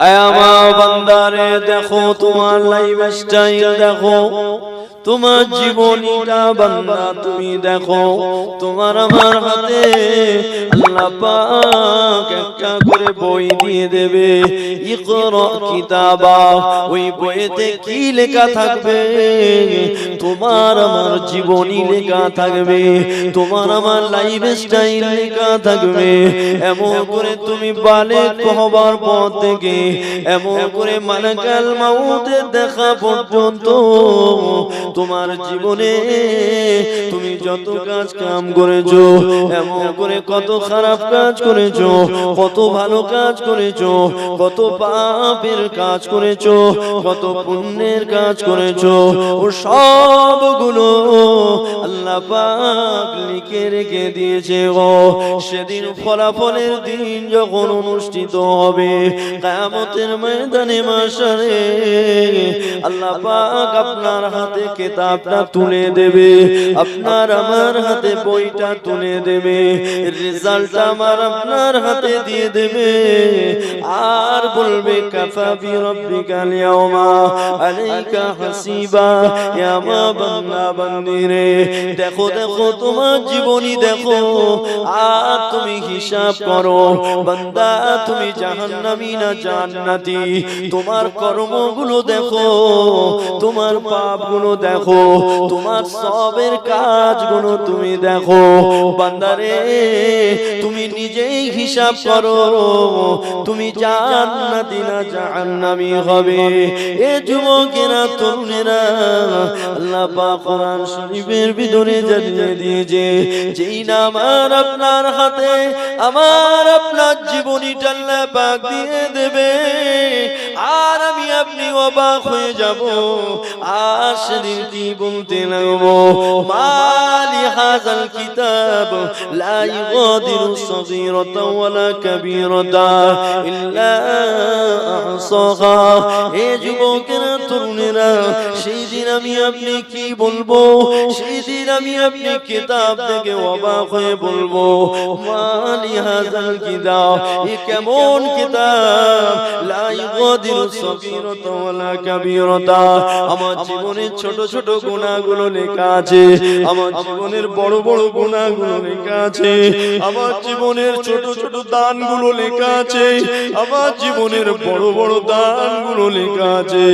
আয়ামা বান্দারে দেখো তোমার লাইফস্টাইল দেখো, তোমার জীবনীটা বান্দা তুমি দেখো। তোমার আমার হাতে আল্লাহ পাক একটা করে বই দিয়ে দেবে, ইকরা কিতাবা। ওই বইতে কি লেখা থাকবে? তোমার আমার জীবনী লেখা থাকবে, তোমার আমার লাইফস্টাইল লেখা থাকবে। এমন করে তুমি বালেগ হবার পর থেকে এমন করে মালাকাল মাউতের দেখা পর্যন্ত তোমার জীবনে তুমি যত কাজ কাম করেছো, এমন করে কত খারাপ কাজ করেছো, কত ভালো কাজ করেছো, কত পাপের কাজ করেছো, কত পুণ্যের কাজ করেছো, ও সবগুলো আল্লাহ পাক লিখে রেখে দিয়েছে গো। সেদিন ফলাফলের দিন যখন অনুষ্ঠিত হবে কিয়ামতের ময়দানে মাশারে, আল্লাহ পাক আপনার হাতে কিতাবটা তুলে দেবে, আপনার আমার হাতে বইটা তুলে দেবে, রেজাল্ট আমার আপনার হাতে দিয়ে দেবে। আর বলবে কাফা বিরাব্বিকাল ইয়াওমা আলাইকা হাসিবা। ইয়া মা বান্দা বান্দিরে দেখো দেখো তোমার জীবনী দেখো, আর তুমি হিসাব করো বান্দা তুমি জাহান্নামী না জান্নাতি। তোমার কর্মগুলো দেখো, তোমার পাপগুলো দেখো, তোমার সবের কাজগুলো তুমি দেখো। বান্দারে তুমি নিজেই হিসাব করো, তুমি জান্নাতি না জাহান্নামী হবে। এ যুবকেরা তরুণেরা, আল্লাহ পাক কোরআন শরীফের ভিতরে জানিয়ে দিয়েছে, যেই না আমার আপনার হাতে আমার আপনার জীবনীটা আল্লাহ পাক দিয়ে দেবে, আর আমি আপনি অবাক হয়ে যাব। আর সেদিন কি বলতে লাগবো, মালি হাযাল কিতাব লা ইগাদিরু সগীরাতাও ওয়ালা কাবীরাতাও ইল্লা আহসাহা। এ যুবকেরা তরুণেরা, সেই দিন আমি আপনি কি বলবো? সেই দিন আমি আপনি কিতাব থেকে অবাক হয়ে বলবো, মালি হাযাল কিতাব, এ কেমন কিতাব, লা ইগাদিরু সগীরাতাও ওয়ালা কাবীরাতাও। আমার জীবনের ছোট ছোট গুনাহগুলো লেখা আছে, আমার জীবনের বড় বড় গুনাহগুলো লেখা আছে, আমার জীবনের ছোট ছোট দানগুলো লেখা আছে, আমার জীবনের বড় বড় দানগুলো লেখা আছে,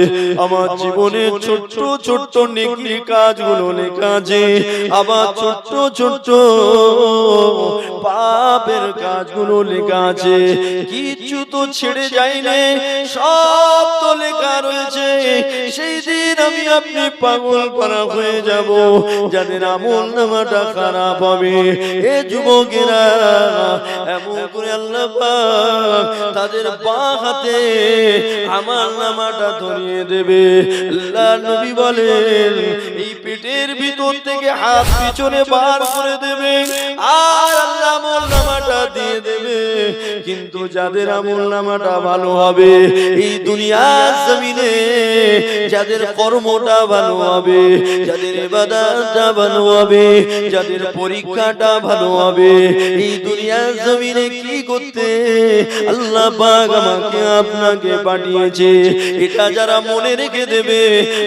আমার জীবনের ছোট ছোট নেকির কাজগুলো লেখা আছে, আবার ছোট ছোট পাপের কাজগুলো লেখা আছে। কিছু তো ছেড়ে যায়নি, সব তো লেখা রয়েছে। সেই দিন আমি আপনি পাগল পারা হয়ে যাব, যাদের আমলনামাটা খারাপ হবে। এ যুবকেরা এমন করে আল্লাহ পাক তাদের বাঁ হাতে আমলনামাটা ধরিয়ে দেবে। আল্লাহ নবী বলেন, এই পেটের ভিতর থেকে হাত পিছনে বার করে দেবে, আর আল্লাহ আমলনামাটা দিয়ে দেবে। কিন্তু যাদের আমলনামাটা ভালো হবে, এই দুনিয়ার জমিনে যাদের কর্মটা ভালো হবে, যাদের ইবাদতটা ভালো হবে, যাদের পরীক্ষাটা ভালো হবে, এই দুনিয়ার জমিনে কি করতে আল্লাহ পাক আমাকে আপনাকে পাঠিয়েছে, এটা যারা মনে রেখে দেবে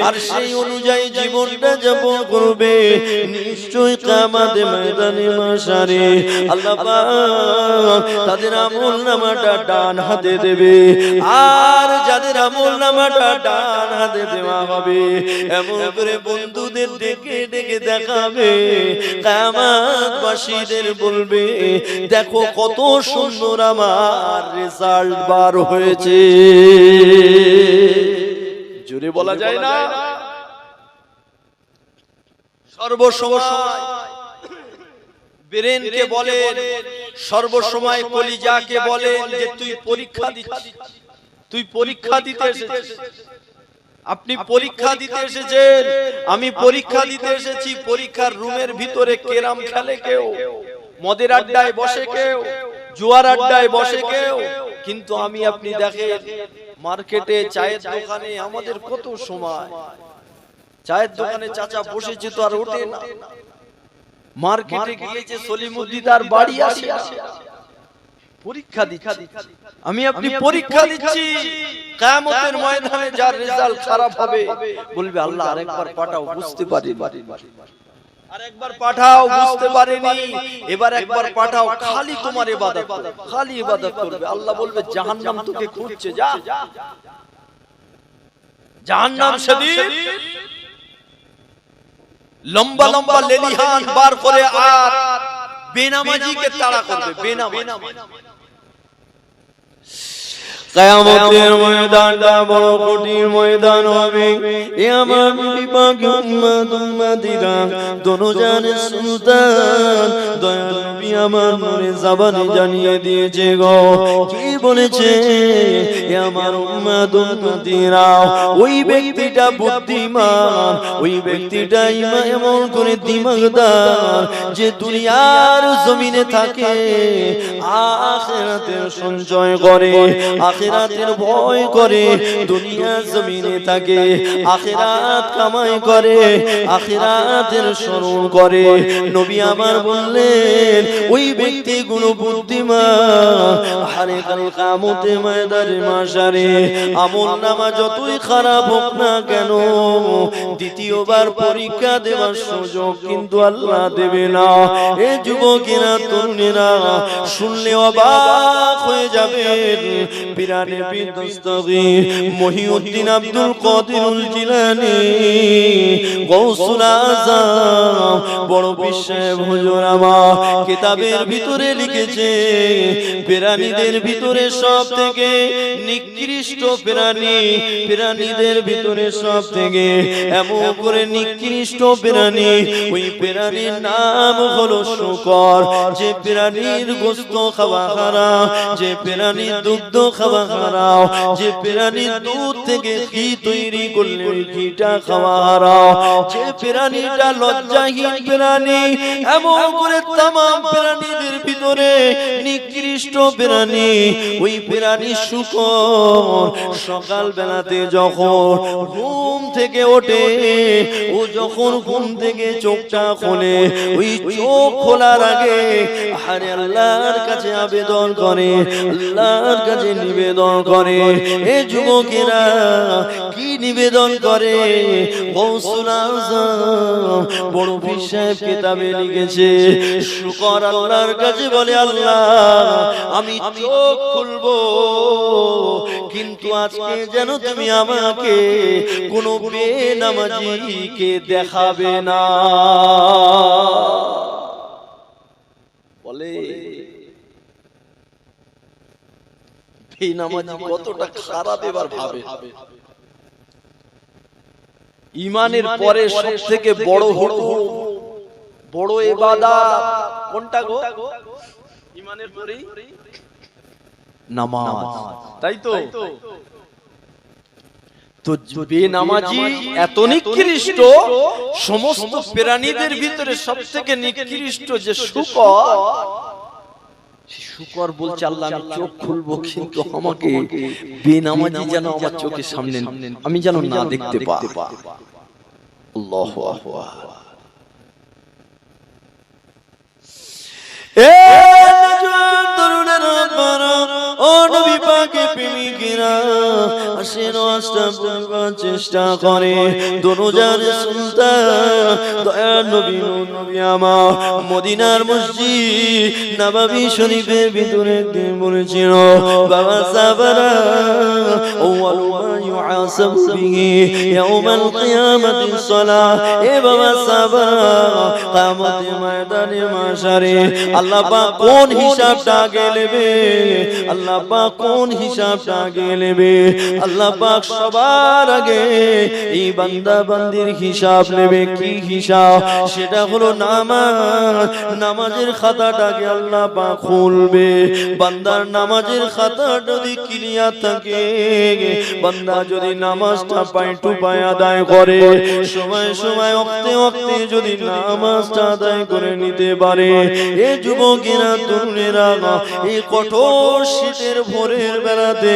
আর সেই অনুযায়ী জীবনটা যাপন করবে, নিশ্চয়ই কিয়ামতের ময়দানে মাশারে আল্লাহ পাক তাদের আমলনামাটা ডান হাতে দেবে। আর যাদের আমলনামাটা ডান হাতে দেওয়া হবে, এমন করে বন্ধুদের ডেকে ডেকে দেখাবে, কিয়ামতবাসীদের বলবে, দেখো কত সুন্দর আমার রেজাল্ট বার হয়েছে। জোরে বলা যায় না? সর্বসময় ব্রেনকে বলেন, সর্বসময় কলিজাকে বলেন যে তুই পরীক্ষা দিচ্ছিস, তুই পরীক্ষা দিতে এসেছিস। আপনি পরীক্ষা দিতে এসেছেন, আমি পরীক্ষা দিতে এসেছি। পরীক্ষার রুমের ভিতরে কেরাম খেলে কেউ, মদের আড্ডায় বসে কেউ, জুয়ার আড্ডায় বসে কেউ, কিন্তু আমি আপনি দেখেন মার্কেটে চায়ের দোকানে আমাদের কত সময়, চায়ের দোকানে চাচা বসেছে তো আর ওঠে না, মার্কেটে গিয়েছে সলিমুদ্দিন আর বাড়ি আসে, পরীক্ষা দিচ্ছি, আমি আপনি পরীক্ষা দিচ্ছি। কিয়ামতের ময়দানে যার রেজাল্ট খারাপ হবে বলবে আল্লাহ আরেকবার পাঠাও, বুঝতে পারি, আরেকবার পাঠাও, বুঝতে পারিনি, এবার একবার পাঠাও, খালি তোমার ইবাদত করবে, খালি ইবাদত করবে। আল্লাহ বলবে জাহান্নাম তোকে খুঁজছে, যা জাহান্নাম শদীদ লম্বা লম্বা লেলিহান বার করে আর বেনামাজিকে তাড়া করবে, বেনামাজি। কিয়ামতের ময়দানটা বড় কঠিন ময়দান হবে। এ আমার বিপাকে উম্মত উম্মতিরা দোনো জানে সুলতান দয়াল নবী আমার নূরে জবানে জানিয়ে দিয়েছে গো, কি বলেছে? এ আমার উম্মত উম্মতিরা, ওই ব্যক্তিটা বুদ্ধিমান, ওই ব্যক্তিটা এমন করে দিমাগদার যে দুনিয়ার জমিনে থাকে আখিরাতের সঞ্চয় করে, আখিরাতের ভয় করে, দুনিয়া জমিনে থাকে আখিরাত কামাই করে, আখিরাতের স্মরণ করে। নবী আমার বললেন ওই ব্যক্তিগুলো বুদ্ধিমান। আরে কাল কিয়ামতে ময়দানে মাশারে আমলনামা যতই খারাপ হোক না কেন দ্বিতীয়বার পরীক্ষা দেওয়ার সুযোগ কিন্তু আল্লাহ দেবে না। এ যুবকেরা তরুণেরা শুনলে অবাক হয়ে যাবেন। পিরানে পীর দস্তগীর মহিউদ্দিন আব্দুল কাদিরুল জিলানী গৌসুল আযম বড় বিশ্বের হুজুর আমার কিতাবের ভিতরে লিখেছে প্রাণীদের ভিতরে সবথেকে নিকৃষ্ট প্রাণীদের ভিতরে সবথেকে এমন করে নিকৃষ্ট প্রাণী, ওই প্রাণীর নাম হলো শূকর। যে প্রাণীর গোশত খাওয়া হারাম, যে প্রাণীর দুগ্ধ খাওয়া হারাম, যে প্রাণীর দুধ থেকে ঘি তৈরি করলে ওই ঘিটা খাওয়া হারাম, যে প্রাণীটা লজ্জাহীন প্রাণী, এমন করে तमाम প্রাণীদের ভিতরে নিকৃষ্ট প্রাণী ওই প্রাণী শূকর। সকাল বেলাতে যখন ঘুম থেকে ওঠে, ও যখন ঘুম থেকে চোখটা খোলে, ওই চোখ খোলার আগে আরে আল্লাহর কাছে আবেদন করে, আল্লাহর কাছে নিবেদন করে। এ যুবকেরা কি নিবেদন করে? গৌসুল আযম বড় পীর সাহেব কিতাবে লিখেছে শূকর আল্লাহর কাছে বলে আল্লাহ আমি চোখ খুলবো, কিন্তু আজকে যেন তুমি আমাকে কোনো বেনামাজিকে দেখাবে না। বলে বেনামাজি কতটা খারাপ এবার ভাবে। ঈমানের পরে সবথেকে বড় হলো বড় ইবাদত কোনটা গো? ঈমানের পরেই নামাজ, তাই তো? তো বেনামাজি এত নিকৃষ্ট, সমস্ত প্রাণীদের ভিতরে সবথেকে নিকৃষ্ট যে শূকর, শূকর বলছে আল্লাহ আমি চোখ খুলবো, কিন্তু আমাকে বেনামাজি যেন আমার চোখের সামনে আমি যেন না দেখতে পাই। আল্লাহু আকবার। এ নওজোয়ান তরুণেরা বারা, ও নবী পাকের প্রেমিকেরা, আসেন আস্তা বলবার চেষ্টা করে দোনোজার সুলতান দয়ার নবী আমার মদিনার মসজিদ নববী শরীফের ভিতরে একদিন বলেছিল বাবা সাবারা আউয়ালু মা ইউহাসাবু বিহি ইয়াউমাল কিয়ামাতিস সালাহ। এ বাবা সাবারা কিয়ামতের ময়দানে মাশারে আল্লাহ পাক কোন হিসাবটা আগে নেবে? আল্লাহ পাক কোন হিসাবটা আগে নেবে? আল্লাহ পাক সবার আগে এই বান্দা বান্দির হিসাব নেবে। কি হিসাব? সেটা হলো নামাজ। নামাজের খাতাটাকে আল্লাহ পাক খুলবে। বান্দার নামাজের খাতা যদি ক্লিয়ার থাকে, বান্দা যদি নামাজটা পায় টু পায় আদায় করে, সময় সময় ওক্তে ওক্তে যদি নামাজটা আদায় করে নিতে পারে, এ যুবকেরা তরুণেরা এই কঠোর শীতের ভোরের বেলাতে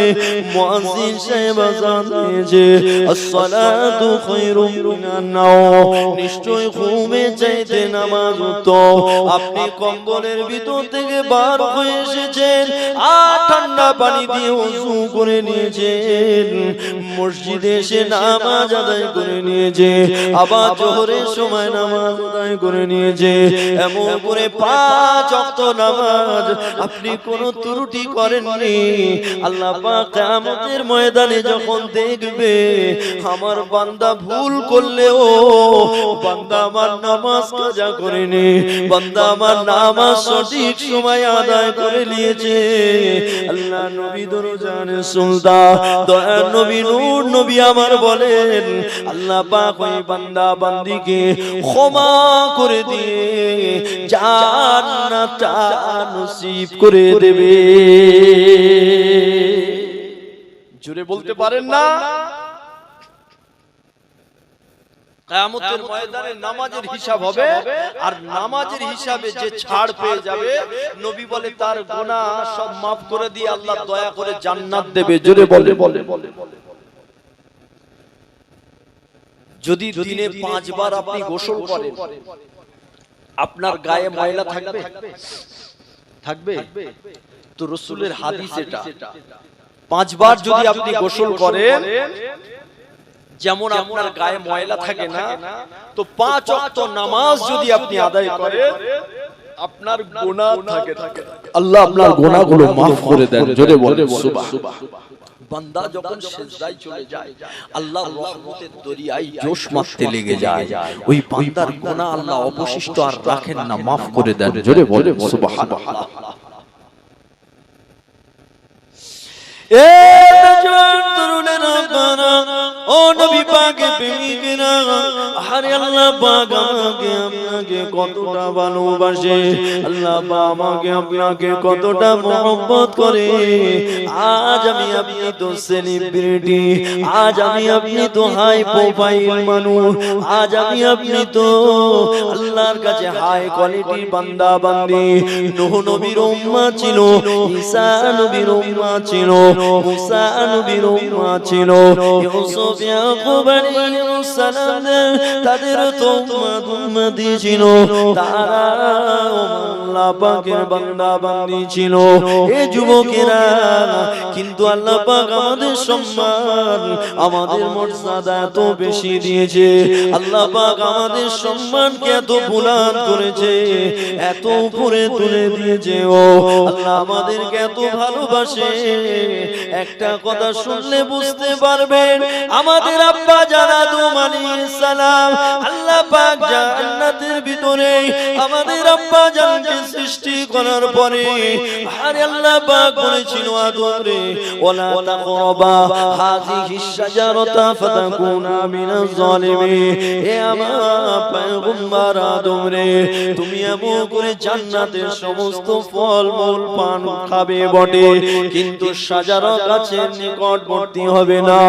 মুয়াজ্জিন সাহেব আযান দিয়েছে, আসসালাতু খায়রুম মিনান নাওম, নিশ্চয় ঘুমে চাইতে নামাজ উত্তম। আপনি কম্বলের ভিতর থেকে বার হয়ে এসেছেন, আর ঠান্ডা পানি দিয়ে ওযু করে নিয়েছেন, মসজিদে এসে নামাজ আদায় করে নিয়েছে, আবার জোহরের সময় নামাজ আদায় করে নিয়েছে, এমন করে 5 ওয়াক্ত নামাজ আপনি কোনো ত্রুটি করেননি। আল্লাহ পাক কিয়ামতের ময়দানে যখন দেখবে আমার বান্দা ভুল করলেও বান্দা আমার নামাজ কাজা করেনি, বান্দা আমার নামাজ সঠিক সময় আদায় করে নিয়েছে, আল্লাহ নবী দরজানে সুলতান দয়ার নবী নূর নবী আমার বলেন, আল্লাহ পাক ওই বান্দা বান্দিকে ক্ষমা করে দিয়ে জান্নাত নসিব করে দেবে। জোরে বলতে পারেন না? কিয়ামতের ময়দানে নামাজের হিসাব হবে, আর নামাজের হিসাবে যে ছাড় পেয়ে যাবে, নবী বলে তার গুনাহ সব maaf করে দিয়ে আল্লাহ দয়া করে জান্নাত দেবে। জোরে বলে। যদি দিনে 5 বার আপনি গোসল করেন, আপনার গায়ে ময়লা থাকবে? তো রাসূলের হাদিস এটা, 5 বার যদি আপনি গোসল করেন, যেমন আপনার গায়ে ময়লা থাকে না, তো 5 ওয়াক্ত নামাজ যদি আপনি আদায় করেন, আপনার গুনাহ থাকে, আল্লাহ আপনার গুনাহগুলো maaf করে দেন। জোরে বলেন সুবহান। বান্দা যখন সিজদায় চলে যায়, আল্লাহর রহমতের দরিয়ায় জোশ মারতে লেগে যায়, ওই বান্দার গুনাহ আল্লাহ অবশিষ্ট আর রাখেন না, maaf করে দেন। জোরে বলেন সুবহানাল্লাহ। এ নজর তরুণেরা বানা, ও নবী পাকের প্রেমিকেরা, আরে আল্লাহ পাক আমাকে আপনাকে কতটা ভালোবাসে, আল্লাহ পাক আমাকে আপনাকে কতটা মহব্বত করে। আজ আমি আপনি তো সেলিব্রিটি, আজ আমি আপনি তো হাই প্রোফাইল মানুষ, আজ আমি আপনি তো আল্লাহর কাছে হাই কোয়ালিটির বান্দা বান্দি। নূহ নবীর উম্মাহ ছিল, ঈসা নবীর উম্মাহ ছিল, মুসা নবীর উম্মাহ ছিল, ইউসুফ ইয়াকুব আলাইহিস সালাম তাদের তো উম্মতি ছিল, তারা আল্লাহ পাকের বান্দা বান্দি ছিল। এই যুবকেরা কিন্তু আল্লাহ পাক আমাদের সম্মান, আমাদের মর্যাদা এত বেশি দিয়েছে, আল্লাহ পাক আমাদের সম্মানকে এত বুলন্দ করেছে, এত উপরে তুলে দিয়েছে। ও আল্লাহ আমাদেরকে এত ভালোবাসে। একটা কথা শুনলে বুঝতে পারবেন, আমাদের আব্বা জান আদম আলাইহিস সালাম, আল্লাহ পাক জান্নাতের ভিতরে আমাদের আব্বা জানকে সৃষ্টি করার পরে, আরে আল্লাহ পাক বলেছিল আদম রে, ওয়ালা তাকরাবা হাযিহিস শাজারাতা ফাতাকুনা মিনাজ জালিমিন, হে আমার পয়গম্বর আদম রে, তুমি এমন করে জান্নাতের সমস্ত ফলমূল পান খাবে বটে, কিন্তু শাজারা গাছের নিকটবর্তী হবে না,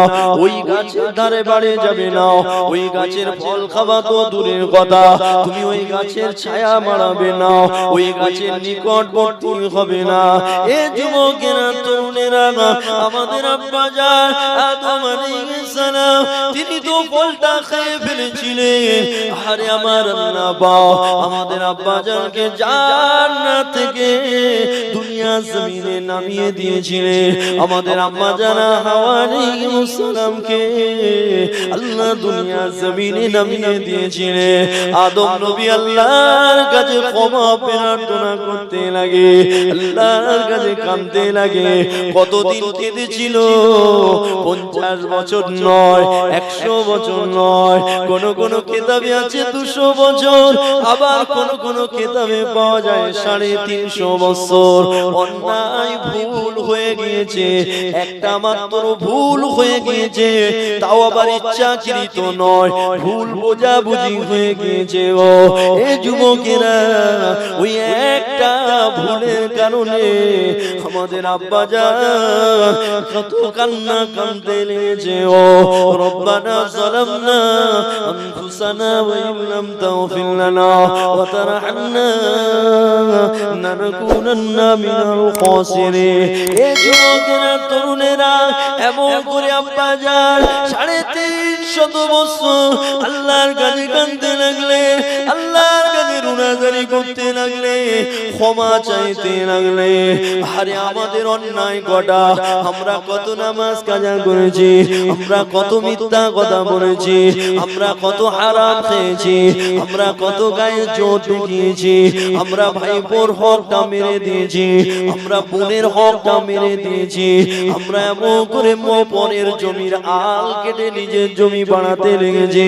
ওই গাছের ধারে বাড়ি যাবে না, ওই গাছের ফল খাওয়া তো দূরের কথা, তুমি ওই গাছের ছায়া মারাবে না, ওই গাছের নিকটবর্তী হবে না। এ যুবকেরা তরুণেরা, আমাদের আব্বা জান আদম আলাইহিস সালাম তিনি তো ফলটা খেয়ে ফেলেছিলেন। আরে আমার আল্লাহ আমাদের আব্বা জানকে জান্নাত থেকে দুনিয়া জমিনে নামিয়ে দিয়েছিলেন, আমাদের আম্মা জানা হাওয়া আলাইহিস সালামকে আল্লাহ দুনিয়া জমিনে নামিয়ে দিয়েছিলেন। আদম নবী আল্লাহর কাছে ক্ষমা প্রার্থনা করতে লাগে, আল্লাহর কাছে কাঁদতে লাগে। কতদিন কেঁদেছিল? 50 বছর নয়, 100 বছর নয়, কোন কিতাবে আছে 200 বছর, আবার কোন কিতাবে পাওয়া যায় 350 বছর। অন্যায় ভুল হয়ে গিয়েছে, একটা মাত্র ভুল হয়ে গিয়েছে, তাও আবার ইচ্ছাকৃত নয়, ভুল বোঝাবুঝি হয়ে গিয়েছে। ও এ যুবকেরা, ওই একটা ভুলের কারণে আমাদের আব্বা জান কত কান্না কাঁদতে লেগেছে। ও রব্বানা যালামনা আনফুসানা ওয়া ইন লাম তাগফির লানা ওয়া তারহামনা লানাকুনান্না মিনাল খাসিরিন। এ যুবকেরা, তরুণেরা, এমন করে আব্বা যান 350 বছর আল্লাহর কাছে কাঁদতে লাগলে, আল্লাহর কাছে রুনাজারি করতে লাগলে, ক্ষমা চাইতে লাগলে। আরে আমাদের অন্যায় কটা, আমরা কত নামাজ কাজা করেছি, আমরা কত মিথ্যা কথা বলেছি, আমরা কত হারাম খেয়েছি, আমরা কত গায়ে জোর দেখিয়েছি, আমরা ভাইপোর হকটা মেরে দিয়েছি, আমরা বোনের হকটা মেরে দিয়েছি, আমরা এমন করে পরের জমির আল কেটে নিজের জমি বানাতে লেগেছি।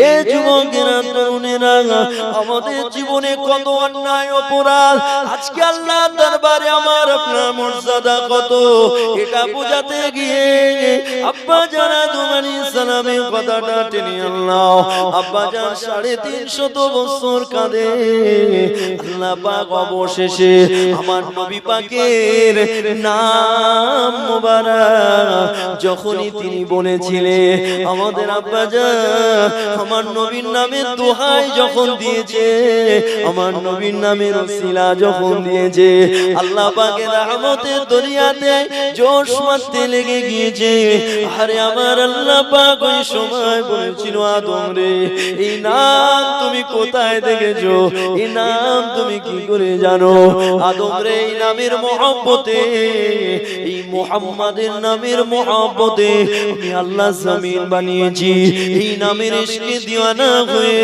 এ যুবকেরা, তরুণেরা, আমাদের জীবনে কত অন্যায় অপরাধ, আজকে আল্লাহর দরবারে আমার আপনার মর্যাদা কত, এটা বোঝাতে গিয়ে আব্বা জান আদম আলাইহিস সালামের কথাটা টেনে আনলাম। আব্বা জান 350 বছর কাঁদে, আল্লাহ পাক অবশেষে আমার নবী পাকের নাম মোবারক যখনই তিনি বলেছিলেন, আমাদের আব্বা জান আমার নবীর নামের দোহাই যখন দিয়েছে, আমার নবীর নামের ওসিলা যখন দিয়েছে, আল্লাহ পাকের রহমতের দরিয়াতে জোশ মারতে লেগে গিয়েছে। আরে আমার আল্লাহ পাক ওই সময় বলেছিল, আদম রে, এই নাম তুমি কোথায় দেখেছো, এই নাম তুমি কি করে জানো? আদম রে, এই নামের মহব্বতে, এই মুহাম্মাদের নামের মহব্বতে আমি আল্লাহ জমিন বানিয়েছি। এই নামের ইশকে দিওয়ানা হয়ে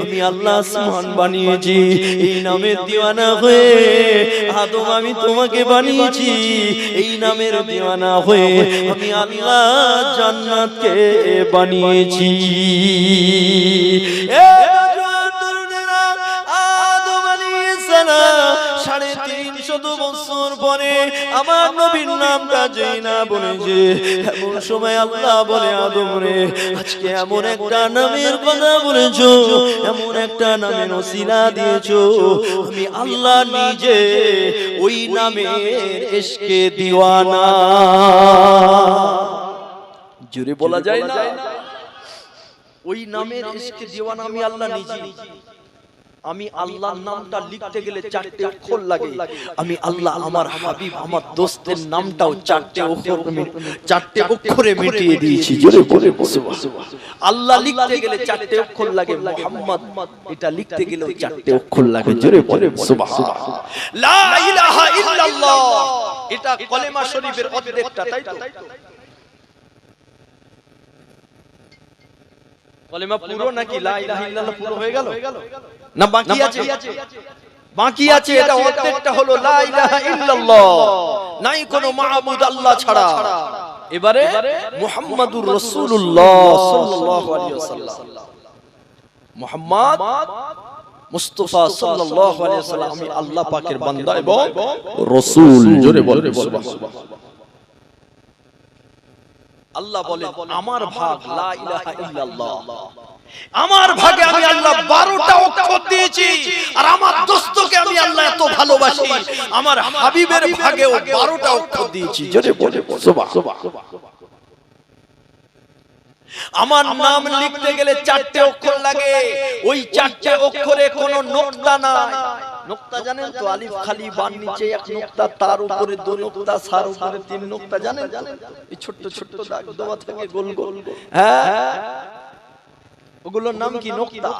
আমি আল্লাহ আসমান বানিয়েছি। এই নামের দিওয়ানা হয়ে আদম আমি তোমাকে বানিয়েছি। এই নামের দিওয়ানা হয়ে আমি আল্লাহ জান্নাতকে বানিয়েছি। আদম আলাইহিস সালাম 350 বছর পরে আমার নবীর নামটা যেই না বলেছে, এমন সময় আল্লাহ বলে, আদম রে, আজকে এমন একটা নামের কথা বলেছো, এমন একটা নামের ওসিলা দিয়েছো, আমি আল্লাহ নিজে ওই নামের ইশকে দিওয়ানা। জোরে বলা যায় না? ওই নামের ইশকে দিওয়ানা আমি আল্লাহ নিজে। আমি আল্লাহর নামটা লিখতে গেলে 4টে অক্ষর লাগে। আমি আল্লাহ আমার হাবিব আমার দোস্তের নামটাও 4টে অক্ষরে মিটিয়ে দিয়েছি। জোরে বলে সুবহানাল্লাহ। আল্লাহ লিখতে গেলে 4টে অক্ষর লাগে, মুহাম্মদ এটা লিখতে গেলেও 4টে অক্ষর লাগে। জোরে বলে সুবহানাল্লাহ। লা ইলাহা ইল্লাল্লাহ এটা কলেমা শরীফের অর্ধেকটা, তাই তো? কলেমা পুরো নাকি লা ইলাহা ইল্লাল্লাহ পুরো হয়ে গেল না বাকি আছে? বাকি আছে, এটা অর্ধেকটা হলো লা ইলাহা ইল্লাল্লাহ, নাই কোনো মাবুদ আল্লাহ ছাড়া। এবারে মুহাম্মাদুর রাসূলুল্লাহ সাল্লাল্লাহু আলাইহি ওয়াসাল্লাম, মুহাম্মদ মুস্তাফা সাল্লাল্লাহু আলাইহি ওয়াসাল্লাম আমি আল্লাহ পাকের বান্দা এবং রাসূল। জোরে বলবে সুবহানাল্লাহ। আল্লাহ বলেন, আমার ভাগ লা ইলাহা ইল্লাল্লাহ, আমার ভাগে আমি আল্লাহ 12টা অক্ষর দিয়েছি। আর আমার দোস্তকে আমি আল্লাহ এত ভালোবাসি, আমার হাবিবের ভাগেও 12টা অক্ষর দিয়েছি। জোরে বলে সুবহানাল্লাহ। আমার নাম লিখতে গেলে 4টে অক্ষর লাগে, ওই 4টে অক্ষরে কোনো নোক্তা নাই। নোক্তা জানেন তো? আলিফ খালি, বান নিচে এক নোক্তা, তার উপরে 2 নোক্তা, সার উপরে 3 নোক্তা, জানেন? এই ছোট ছোট দাগ দেওয়া থাকে গোল গোল, হ্যাঁ, ওগুলোর নাম কি? নোক্তা।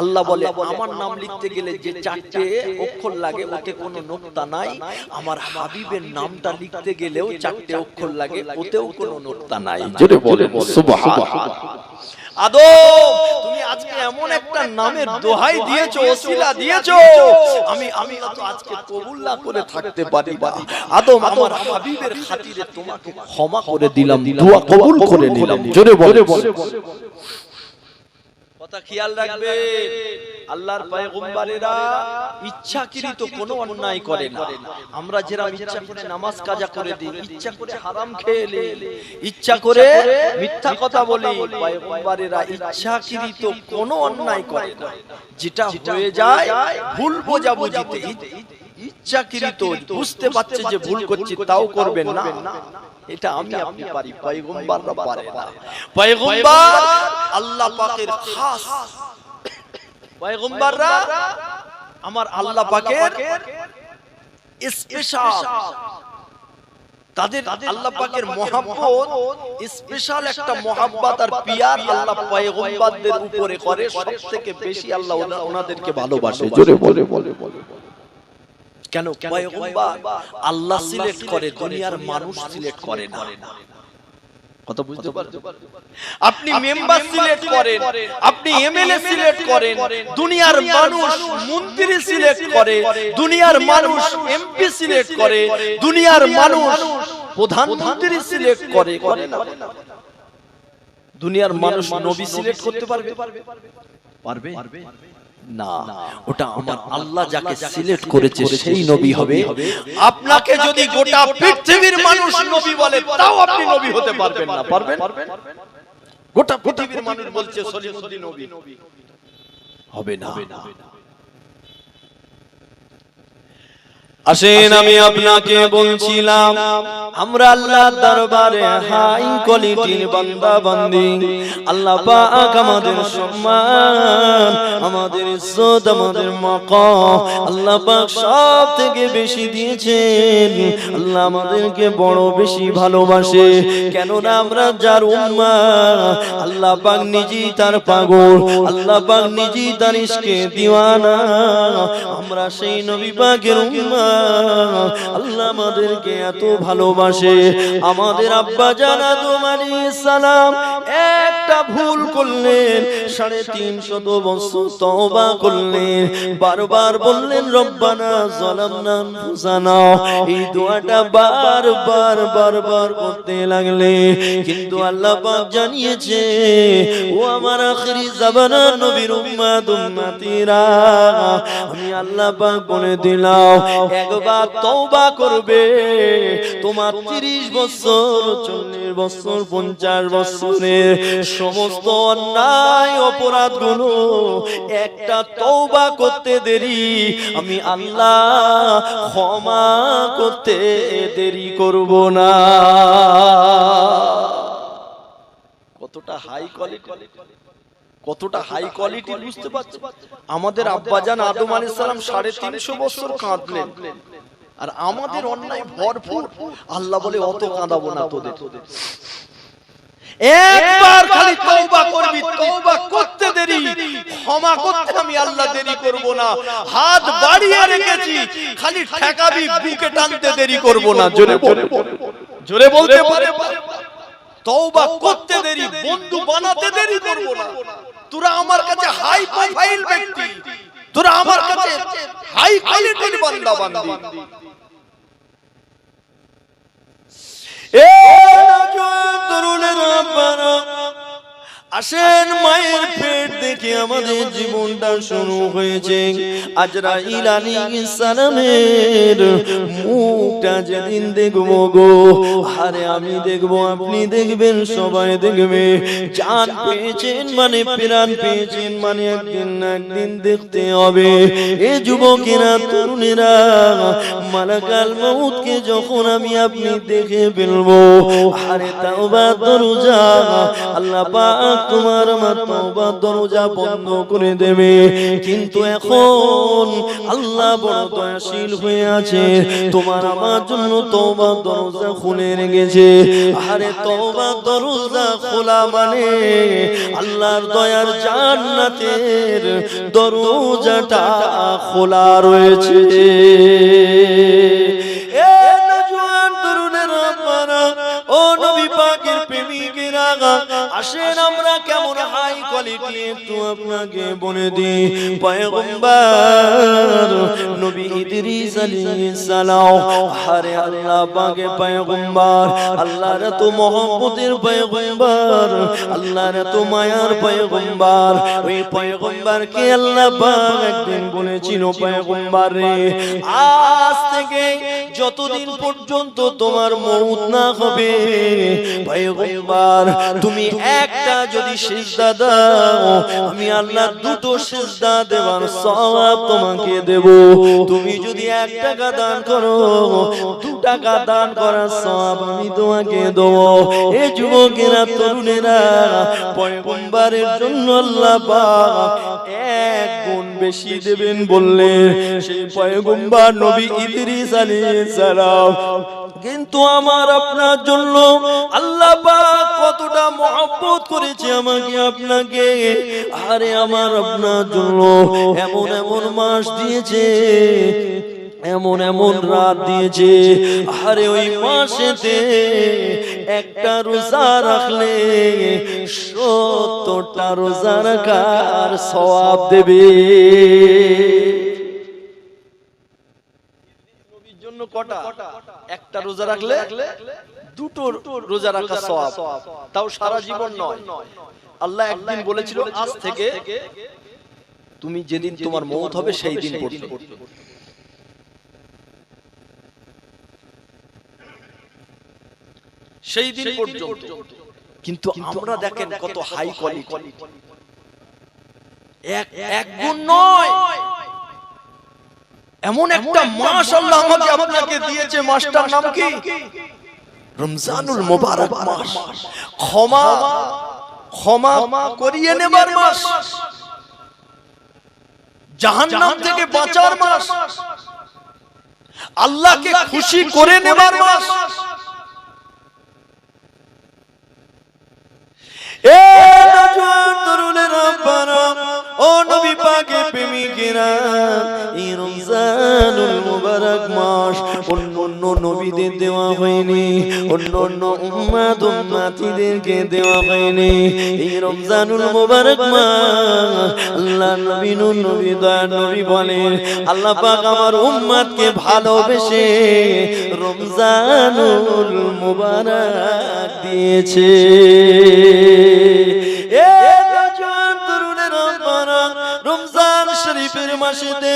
আল্লাহ বলে, আমার নাম লিখতে গেলে যে 4টে অক্ষর লাগে ওতে কোনো নোক্তা নাই। আমার হাবিবের নামটা লিখতে গেলেও 4টে অক্ষর লাগে, ওতেও কোনো নোক্তা নাই। জোরে বলেন সুবহানাল্লাহ। আদম, তুমি আজকে এমন একটা নামের দোহাই দিয়েছো, ওসিলা দিয়েছো, আমি তো আজকে কবুল না করে থাকতে পারি না। আদম, আমার হাবিবের খাতিরে তোমাকে ক্ষমা করে দিলাম, দোয়া কবুল করে নিলাম। জোরে বলে কথা খেয়াল রাখবে, আল্লাহর পয়গম্বরেরা ইচ্ছাকৃত কোনো অন্যায় করে না। আমরা যারা ইচ্ছা করে নামাজ কাজা করে দিই, ইচ্ছা করে হারাম খেয়ে নিই, ইচ্ছা করে মিথ্যা কথা বলি, পয়গম্বরেরা ইচ্ছাকৃত কোনো অন্যায় করে না। যেটা হয়ে যায় ভুল বোঝাবুঝিতে, ইচ্ছাকৃত বুঝতে পারছে যে ভুল করছি তাও করবেন না, এটা আমি আপনি পারি, পয়গম্বররা পারে না। পয়গম্বর আল্লাহ পাকের খাস, পয়গম্বররা আমার আল্লাহ পাকের স্পেশাল, তাদের আল্লাহ পাকের মহব্বত স্পেশাল একটা মহব্বত আর পিয়ার আল্লাহ পয়গম্বরদের উপরে করে, সবথেকে বেশি আল্লাহ ওনাদেরকে ভালোবাসে। জোরে বলে বলে বলে কেন? পয়গম্বর আল্লাহ সিলেক্ট করে, দুনিয়ার মানুষ সিলেক্ট করে না। কথা বুঝতে পারছো? আপনি মেম্বার সিলেক্ট করেন, আপনি এমএলএ সিলেক্ট করেন, দুনিয়ার মানুষ মন্ত্রী সিলেক্ট করে, দুনিয়ার মানুষ এমপি সিলেক্ট করে, দুনিয়ার মানুষ প্রধানমন্ত্রী সিলেক্ট করে, করে না? দুনিয়ার মানুষ নবী সিলেক্ট করতে পারবে? পারবে না। ওটা আমার আল্লাহ যাকে সিলেক্ট করেছে সেই নবী হবে। আপনাকে যদি গোটা পৃথিবীর মানুষ নবী বলে তাও আপনি নবী হতে পারবেন না। পারবেন? গোটা পৃথিবীর মানুষ বলছে সলিমুদ্দিন নবী, হবে না। আসেন আমি আপনাকে বলছিলাম, আমরা আল্লাহর দরবারে হাই কোয়ালিটির বান্দা বান্দি, আল্লাহ পাক আমাদের সম্মান, আমাদের ইজ্জত, আমাদের মাকাম আল্লাহ পাক সব থেকে বেশি দিয়েছেন। আল্লাহ আমাদেরকে বড় বেশি ভালোবাসে, কেননা আমরা যার উম্মাহ, আল্লাহ পাক নিজেই তার পাগল, আল্লাহ পাক নিজেই তার ইশকে দিওয়ানা। আমরা সেই নবী পাকের উম্মাহ, আল্লাহ আমাদেরকে এত ভালোবাসে। আমাদের আব্বা জান আদম আলাইহিস সালাম একটা ভুল করলেন, 350 বছর তওবা করলেন, বারবার বললেন রব্বানা যালামনা আনফুসানা, এই দোয়াটা বারবার বারবার করতে লাগলেন। কিন্তু আল্লাহ পাক জানিয়েছে, ও আমার আখিরি জামানার নবীর উম্মত উম্মতিরা, আমি আল্লাহ পাক বলে দিলাম, একবার তওবা করবে, তোমার 30 বছর 40 বছর 50 বছরের সমস্ত অন্যায় অপরাধগুলো একটা তওবা করতে দেরি আমি আল্লাহ ক্ষমা করতে দেরি করব না। কতটা হাই কোয়ালিটি, কতটা হাই কোয়ালিটি বুঝতে পারছো? আমাদের আব্বাজান আদম আলাইহিস সালাম 350 বছর কাঁদলেন, আর আমাদের অন্যায় ভরপুর। আল্লাহ বলে অত কাঁদাবো না তোদের, একবার খালি তওবা করবি, তওবা করতে দেরি, ক্ষমা করতে আমি আল্লাহ দেরি করব না। হাত বাড়িয়ে রেখেছি, খালি ঠেকাবি, বুকে টানতে দেরি করব না। জোরে বলে, জোরে বলতে পারে, তওবা করতে দেরি, বন্ধু বানাতে দেরি করব না। তোরা আমার কাছে হাই প্রোফাইল ব্যক্তি, তোরা আমার কাছে হাই কোয়ালিটির বান্দা বান্দি। আসেন, মায়ের পেট দেখে আমাদের জীবনটা শুরু হয়েছে। আজরাইল আলাইহিস সালামের মুখটা যেদিন দেখবো গো, আরে আমি দেখবো, আপনি দেখবেন, সবাই দেখবে। জান পেয়েছেন মানে, প্রাণ পেয়েছেন মানে একদিন না একদিন দেখতে হবে। এ যুবকেরা, তরুণেরা, মালাকাল মউতকে যখন আমি আপনি দেখে ফেলবো, আরে তাওবা দরজা আল্লাহ পাক তোমার আমার তওবা দরজা বন্ধ করে দেবে। কিন্তু এখন আল্লাহ বড় দয়াশীল হয়ে আছে, তোমার আমার জন্য তওবা দরজা খুলে রেখেছে। আরে তওবা দরজা খোলা মানে আল্লাহর দয়ার জান্নাতের দরজাটা খোলা রয়েছে। এ নওজোয়ান তরুণেরা, ও নবী পাকের প্রেমিকেরা, আসেন আমরা কেমন হাই কোয়ালিটি একটু আপনাকে বলে দিই। পয়গম্বর নবী ইদ্রিস আলাইহিস সালাম, আরে আল্লাহ পাকের পয়গম্বর, আল্লাহর এত মহব্বতের পয়গম্বর, আল্লাহর এত মায়ার পয়গম্বর। ওই পয়গম্বরকে আল্লাহ পাক একদিন বলেছিল, পয়গম্বর রে, আজ থেকে যতদিন পর্যন্ত তোমার মউত না হবে, পয়গম্বর তুমি একটা যদি সিজদা দাও আমি আল্লাহ দুটো সিজদা দেওয়ার সওয়াব তোমাকে দেব। তুমি যদি 1 টাকা দান করো 2 টাকা দান করার সওয়াব আমি তোমাকে দেব। এই যুবকেরা তরুণেরা পয়গম্বরের জন্য আল্লাহ পাক 1 গুণ বেশি দেবেন বললেন। সেই পয়গম্বর নবী ইদ্রিস আলাইহিস সালাম কিন্তু আমার আপনার জন্য আল্লাহ পাক কতটা মহব্বত করেছে আমাকে আপনাকে। আরে আমার আপনার জন্য এমন এমন মাস দিয়েছে, এমন এমন রাত দিয়েছে। আরে ওই মাসেতে একটা রোজা রাখলে 70টা রোজা রাখার সওয়াব দেবে। নবীর জন্য কটা? একটা রোজা রাখলে 2টো রোজা রাখার সওয়াব, তাও সারা জীবন নয়। আল্লাহ একদিন বলেছিল আজ থেকে তুমি যেদিন তোমার মওত হবে সেই দিন পর্যন্ত, সেই দিন পর্যন্ত। কিন্তু আমরা দেখেন কত হাই কোয়ালিটি, এক গুণ নয়, এমন একটা মাস আল্লাহ আমাকে আপনাকে দিয়েছে। মাসটার নাম কি? রমজানুল মুবারক মাস। ক্ষমা করিয়ে নেবার মাস, জাহান্নাম থেকে বাঁচার মাস, আল্লাহকে খুশি করে নেবার মাস। ও নবী পাকের প্রেমিকেরা, এই রমজানুল মুবারক মাস অন্য নবীদের দেওয়া হয়নি, অন্য উম্মত উম্মতিদেরকে দেওয়া হয়নি। এই রমজানুল মুবারক মাস আল্লাহ নবী নবী দয়ার নবী বলেন আল্লাহ পাক আমার উম্মতকে ভালোবেসে রমজানুল মুবারক দিয়েছে। রমজান শরীফের মাসেতে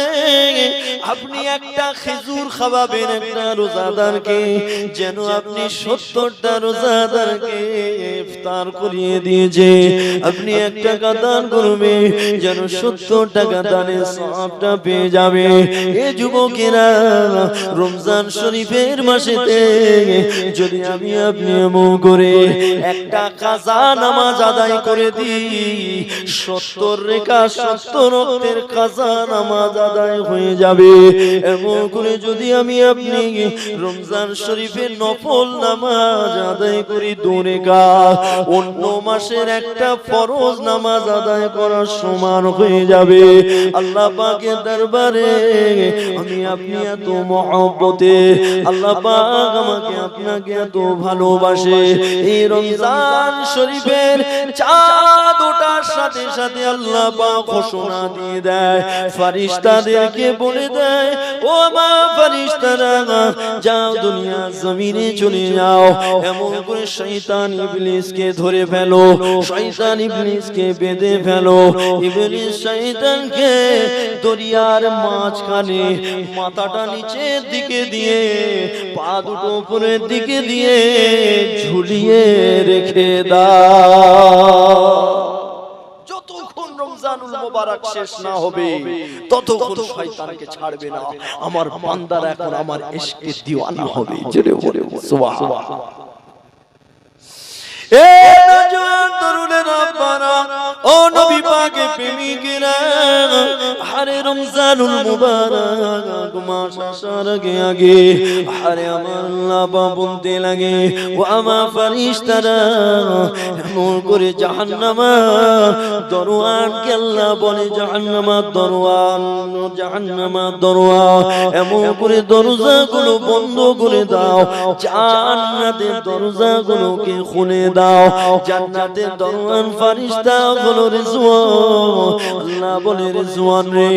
আপনি একটা খেজুর খাওয়াবেন একটা রোজাদারকে, যেন আপনি 70টা রোজাদারকে ইফতার করিয়ে দিয়েছে। আপনি 1 টাকা দান করবেন যেন 70 টাকা দানের সওয়াবটা পেয়ে যাবে। এই যুবকেরা রমজান শরীফের মাসেতে যদি আমি আপনি এমন করে একটা কাজা নামাজ আদায় করে দিই, 70 রেখা 70 রক্তের কাজা নামাজ আদায় হয়ে যাবে। এমন করে যদি আমি আপনি রমজান শরীফের নফল নামাজ আদায় করি 2 রেখা, অন্য মাসের একটা ফরজ নামাজ আদায় করার সমান হয়ে যাবে। আল্লাহ পাকের দরবারে আমি আপনি এত মহব্বতে, আল্লাহ পাক আমাকে আপনাকে এত ভালোবাসে। এই রমজান শরীফের চাঁদ ওঠার সাথে সাথে আল্লাহ পাক ঘোষণা দিয়ে দেয়, ফেরেশতাদেরকে বলে দেয় ও আমার ফেরেশতারা যাও দুনিয়া জমিনে চলে যাও। এমন করে শয়তান ইবলিসকে ধরে ফেলো, শয়তান ইবলিসকে বেঁধে ফেলো। ইবলিস শয়তানকে দরিয়ার মাঝখানে মাথাটা নিচের দিকে দিয়ে পা দুটো উপরের দিকে দিয়ে ঝুলিয়ে রেখে দাও। যতক্ষণ রমজানুল মুবারক শেষ না হবে ততক্ষণ শয়তানকে ছাড়বে না। আমার বান্দারা এখন আমার ইশকে দিওয়ানা হবে। জোরে বলে সুবহানাল্লাহ। এ নওজোয়ান তরুণেরা আপনারা, ও নবী পাকের প্রেমিকেরা, আরে রমজানুল মুবারক মাস আসার আগে আগে আরে আমার আল্লাহ বলতে লাগে ও আমার ফেরেশতারা এমন করে জাহান্নামা দরওয়ানকে আল্লাহ বলে জাহান্নামার দরওয়ান, জাহান্নামার দরওয়ান এমন করে দরজাগুলো বন্ধ করে দাও, জান্নাতের দরজাগুলোকে খুলে দাও। জান্নাতের দরওয়ান ফেরেশতা হলো রিজওয়ান। আল্লাহ বলে রিজওয়ান রে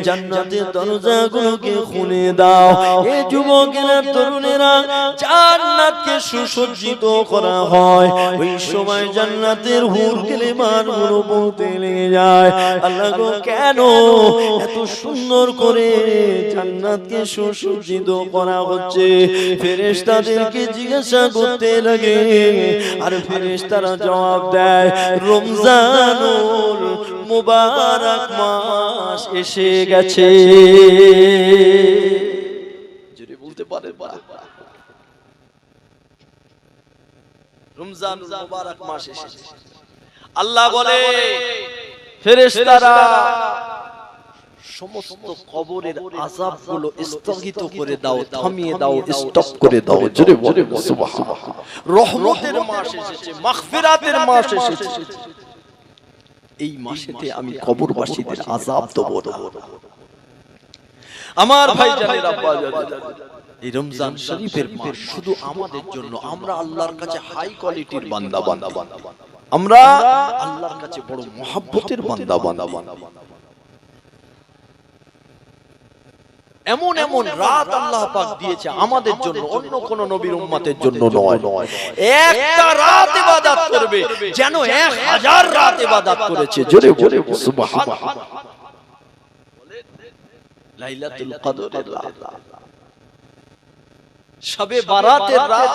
জান্নাতের দরজাগুলোকে খুলে দাও। এই যুবকেরা তরুণেরা জান্নাত জান্নাতকে সুসজ্জিত করা হয়, ওই সময় জান্নাতের হুর গেলেমানগুলো বলতে লেগে যায়, আল্লাহ গো কেন এত সুন্দর করে জান্নাতকে সুসজ্জিত করা হচ্ছে? ফেরেশতাদেরকে জিজ্ঞাসা করতে লাগে, আর ফেরেশতারা জবাব দেয়, রমজানুল মুবারক মাস এসে গেছে। যদি বলতে পারে রমজানুল মুবারক মাস এসেছে। আল্লাহ বলে, ফেরেশতারা সমস্ত কবরের আযাবগুলো স্থগিত করে দাও, থামিয়ে দাও, স্টপ করে দাও। জোরে বলে সুবহানাল্লাহ। রহমতের মাস এসেছে, মাগফিরাতের মাস এসেছে। এই মাসেতে আমি কবরবাসীদের আযাব দেব না। আমার ভাইজানের আব্বা জানেরা, এই রমজান শরীফের মাস শুধু আমাদের জন্য। আমরা আল্লাহর কাছে হাই কোয়ালিটির বান্দা, আমরা আল্লাহর কাছে বড় মহব্বতের বান্দা। এমন এমন রাত আল্লাহ পাক দিয়েছে আমাদের জন্য, অন্য কোন নবীর উম্মতের জন্য নয়। একটা রাত ইবাদত করবে যেন 1000 রাত ইবাদত করেছে। জোরে জোরে সুবহানাল্লাহ। লাইলাতুল কদরের রাত, শবে বারাতের রাত,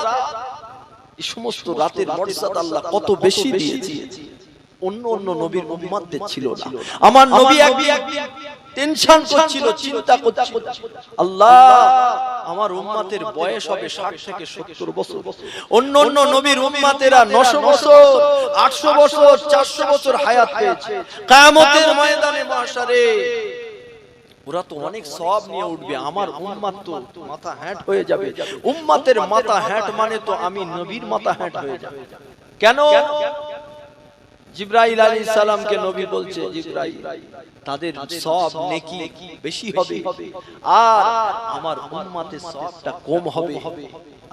এই সমস্ত রাতের মর্যাদা আল্লাহ কত বেশি দিয়েছে, অন্য অন্য নবীর উম্মতদের ছিল না। আমার নবী একদিন টেনশন করছিল, চিন্তা করছিল, আল্লাহ আমার উম্মতের বয়স হবে 60 থেকে 70 বছর, অন্য অন্য নবীর উম্মতেরা 900 বছর, 800 বছর, 400 বছর হায়াত পেয়েছে। কিয়ামতের ময়দানে মাশারে ওরা তো অনেক সওয়াব নিয়ে উঠবে, আমার উম্মত তো মাথা হ্যাট হয়ে যাবে। উম্মতের মাথা হ্যাট মানে তো আমি নবীর মাথা হ্যাট হয়ে যাবে। কেন? জিবরাইল আলাইহিস সালামকে নবী বলছে, জিবরাইল তাদের সওয়াব নেকি বেশি হবে আর আমার উম্মতের সওয়াবটা কম হবে,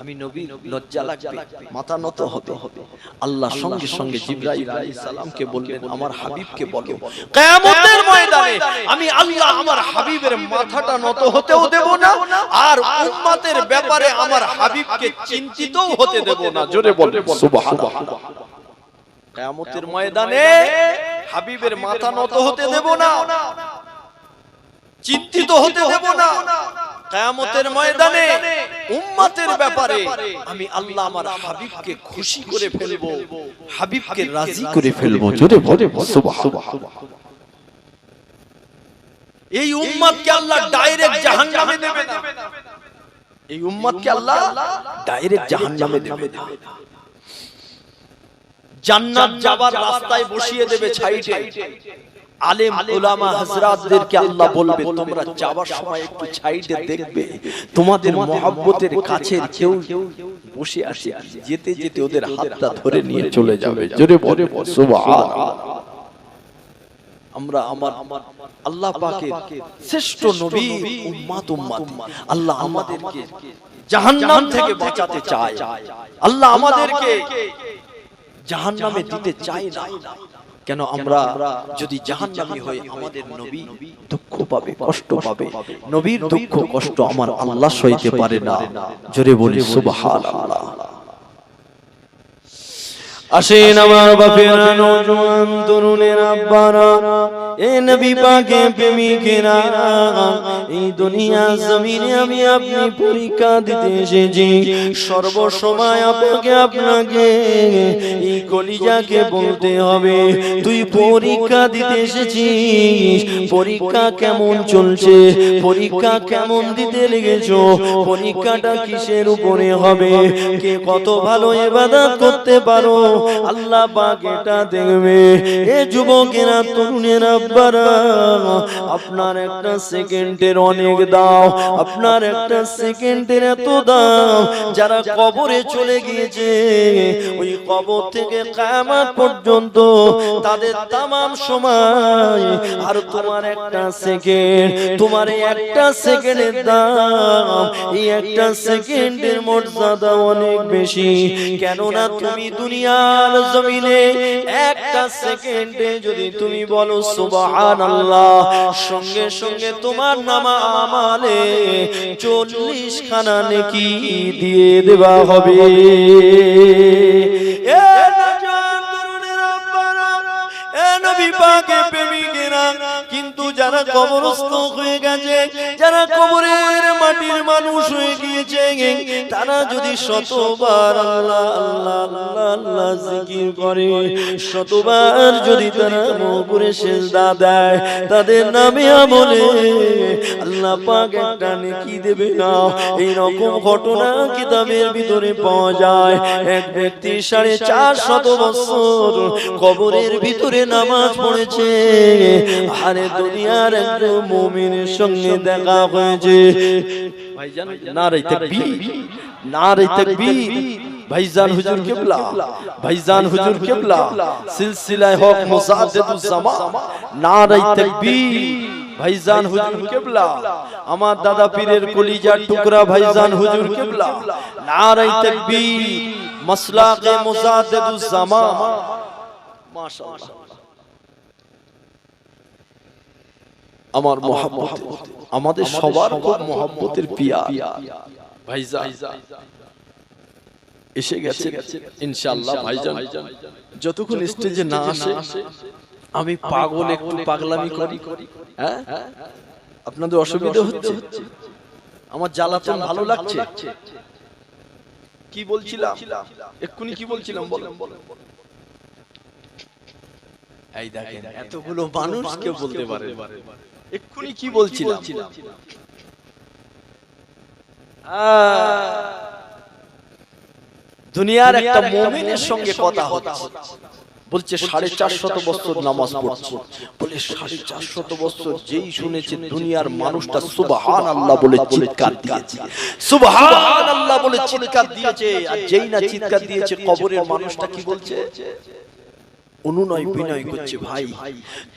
আমি নবী লজ্জা লাগবে, মাথা নত হতে হবে। আল্লাহ সঙ্গে সঙ্গে জিবরাইল আলাইহিস সালামকে বললেন, আমার হাবিবকে বলো কিয়ামতের ময়দানে আমি আল্লাহ আমার হাবিবের মাথাটা নত হতেও দেব না, আর উম্মতের ব্যাপারে আমার হাবিবকে চিন্তিতও হতে দেব না। জোরে বলেন সুবহানাল্লাহ। কিয়ামতের ময়দানে হাবিবের মাথা নত হতে দেব না, চিন্তিত হতে দেব না। কিয়ামতের ময়দানে উম্মতের ব্যাপারে আমি আল্লাহ আমার হাবিবকে খুশি করে ফেলব, হাবিবকে রাজি করে ফেলব। জোরে বলে সুবহানাল্লাহ। এই উম্মতকে আল্লাহ ডাইরেক্ট জাহান্নামে দেবে না, এই উম্মতকে আল্লাহ ডাইরেক্ট জাহান্নামে দেবে না, জান্নাত যাবার রাস্তায় বসিয়ে দেবে সাইডে। আলেম উলামা হযরতদেরকে আল্লাহ বলবে, তোমরা যাবার সময় একটু সাইডে দেখবে, তোমাদের মহব্বতের কাছের কেউ বসে আছে, যেতে যেতে ওদের হাতটা ধরে নিয়ে চলে যাবে। জোরে বলে সুবহানাল্লাহ। আমরা আমার আল্লাহ পাকের শ্রেষ্ঠ নবী উম্মত আল্লাহ আমাদেরকে জাহান্নাম থেকে বাঁচাতে চায়, আল্লাহ আমাদেরকে জাহান্নামে দিতে চায় না। কেন? আমরা যদি জাহান্নামী হই আমাদের নবী দুঃখ পাবে, কষ্ট পাবে। নবীর দুঃখ কষ্ট আমার আল্লাহ সইতে পারে না। জোরে বলি সুবহানাল্লাহ। আসেন আমার বাপেরা, নওজোয়ান তরুণের আব্বারা, এ নবী পাকের প্রেমিকেরা, এই দুনিয়া জমিনে আমি আপনি পরীক্ষা দিতে এসেছি। সর্বসময় আপনাকে এই কলিজাকে বলতে হবে, তুই পরীক্ষা দিতে এসেছিস, পরীক্ষা কেমন চলছে, পরীক্ষা কেমন দিতে লেগেছো, পরীক্ষাটা কিসের উপরে হবে, কে কত ভালো ইবাদত করতে পারো, আল্লাহ পাক এটা দেখবে। এ যুবকেরা, তরুণেরা, আব্বারা, আপনার একটা সেকেন্ডের অনেক দাম, আপনার একটা সেকেন্ডের এত দাম। যারা কবরে চলে গিয়েছে, ওই কবর থেকে কিয়ামত পর্যন্ত তাদের তামাম সময়, আর তোমার একটা সেকেন্ড, তোমার একটা সেকেন্ডের দাম, এই একটা সেকেন্ডের মর্যাদা অনেক বেশি। কেননা তুমি দুনিয়ার জমিনে একটা সেকেন্ডে যদি তুমি বলো সুবহানাল্লাহ, সুবহানাল্লাহ, সঙ্গে সঙ্গে তোমার নামা আমালে 40 খানা নেকি দিয়ে দেওয়া হবে। এ নওজোয়ান তরুণেরা, আব্বারা, এ নবী পাকের প্রেমিকেরা, কিন্তু যারা কবরস্থ হয়ে গেছে, যারা কবরের মাটির মানুষ হয়ে গিয়েছে, তারা যদি শতবার আল্লাহ আল্লাহ আল্লাহ আল্লাহ জিকির করে, শতবার যদি তারা মওকুরে সিজদা দেয়, তাদের নামে আমলে আল্লাহ পাক একটা নেকি দেবে না। এই রকম ঘটনা কিতাবের ভিতরে পাওয়া যায়। এক ব্যক্তি 450 বছর কবরের ভিতরে নামাজ পড়েছে, আরে দুনিয়ার একজন মুমিনের সঙ্গে দেখা হয়েছে। ভাইজান নারে তাকবীর, নারে তাকবীর। ভাইজান হুজুর কিবলা, ভাইজান হুজুর কিবলা, সিলসিলায়ে হক মুজাদ্দিদুজ জামান, নারে তাকবীর। ভাইজান হুজুর কিবলা, আমার দাদা পীরের কলিজার টুকরা ভাইজান হুজুর কিবলা, নারে তাকবীর। মাসলাকে মুজাদ্দিদুজ জামান, মাশাআল্লাহ। আমার মহব্বত, আমাদের সবার খুব মহব্বতের পিয়া ভাইজান এসে গেছে ইনশাআল্লাহ। ভাইজান যতক্ষণ স্টেজে না আসে আমি পাগল, একটু পাগলামি করি। হ্যাঁ, আপনাদের অসুবিধা হচ্ছে? আমার জ্বালাতন ভালো লাগছে? কি বলছিলাম এক্ষুনি, কি বলছিলাম বলেন? এই দেখেন এতগুলো মানুষ কেউ বলতে পারে এক্ষুনি কি বলছিলাম। দুনিয়ার একটা মুমিনের সঙ্গে কথা হচ্ছে, বলছে 450 বছর নামাজ পড়ছে, বলে 450 বছর যেই শুনেছে দুনিয়ার মানুষটা সুবহানাল্লাহ বলে চিৎকার দিয়েছে, সুবহানাল্লাহ বলে চিৎকার দিয়েছে। আর যেই না চিৎকার দিয়েছে, কবরের মানুষটা কি বলছে? অনুনয় বিনয় করছে, ভাই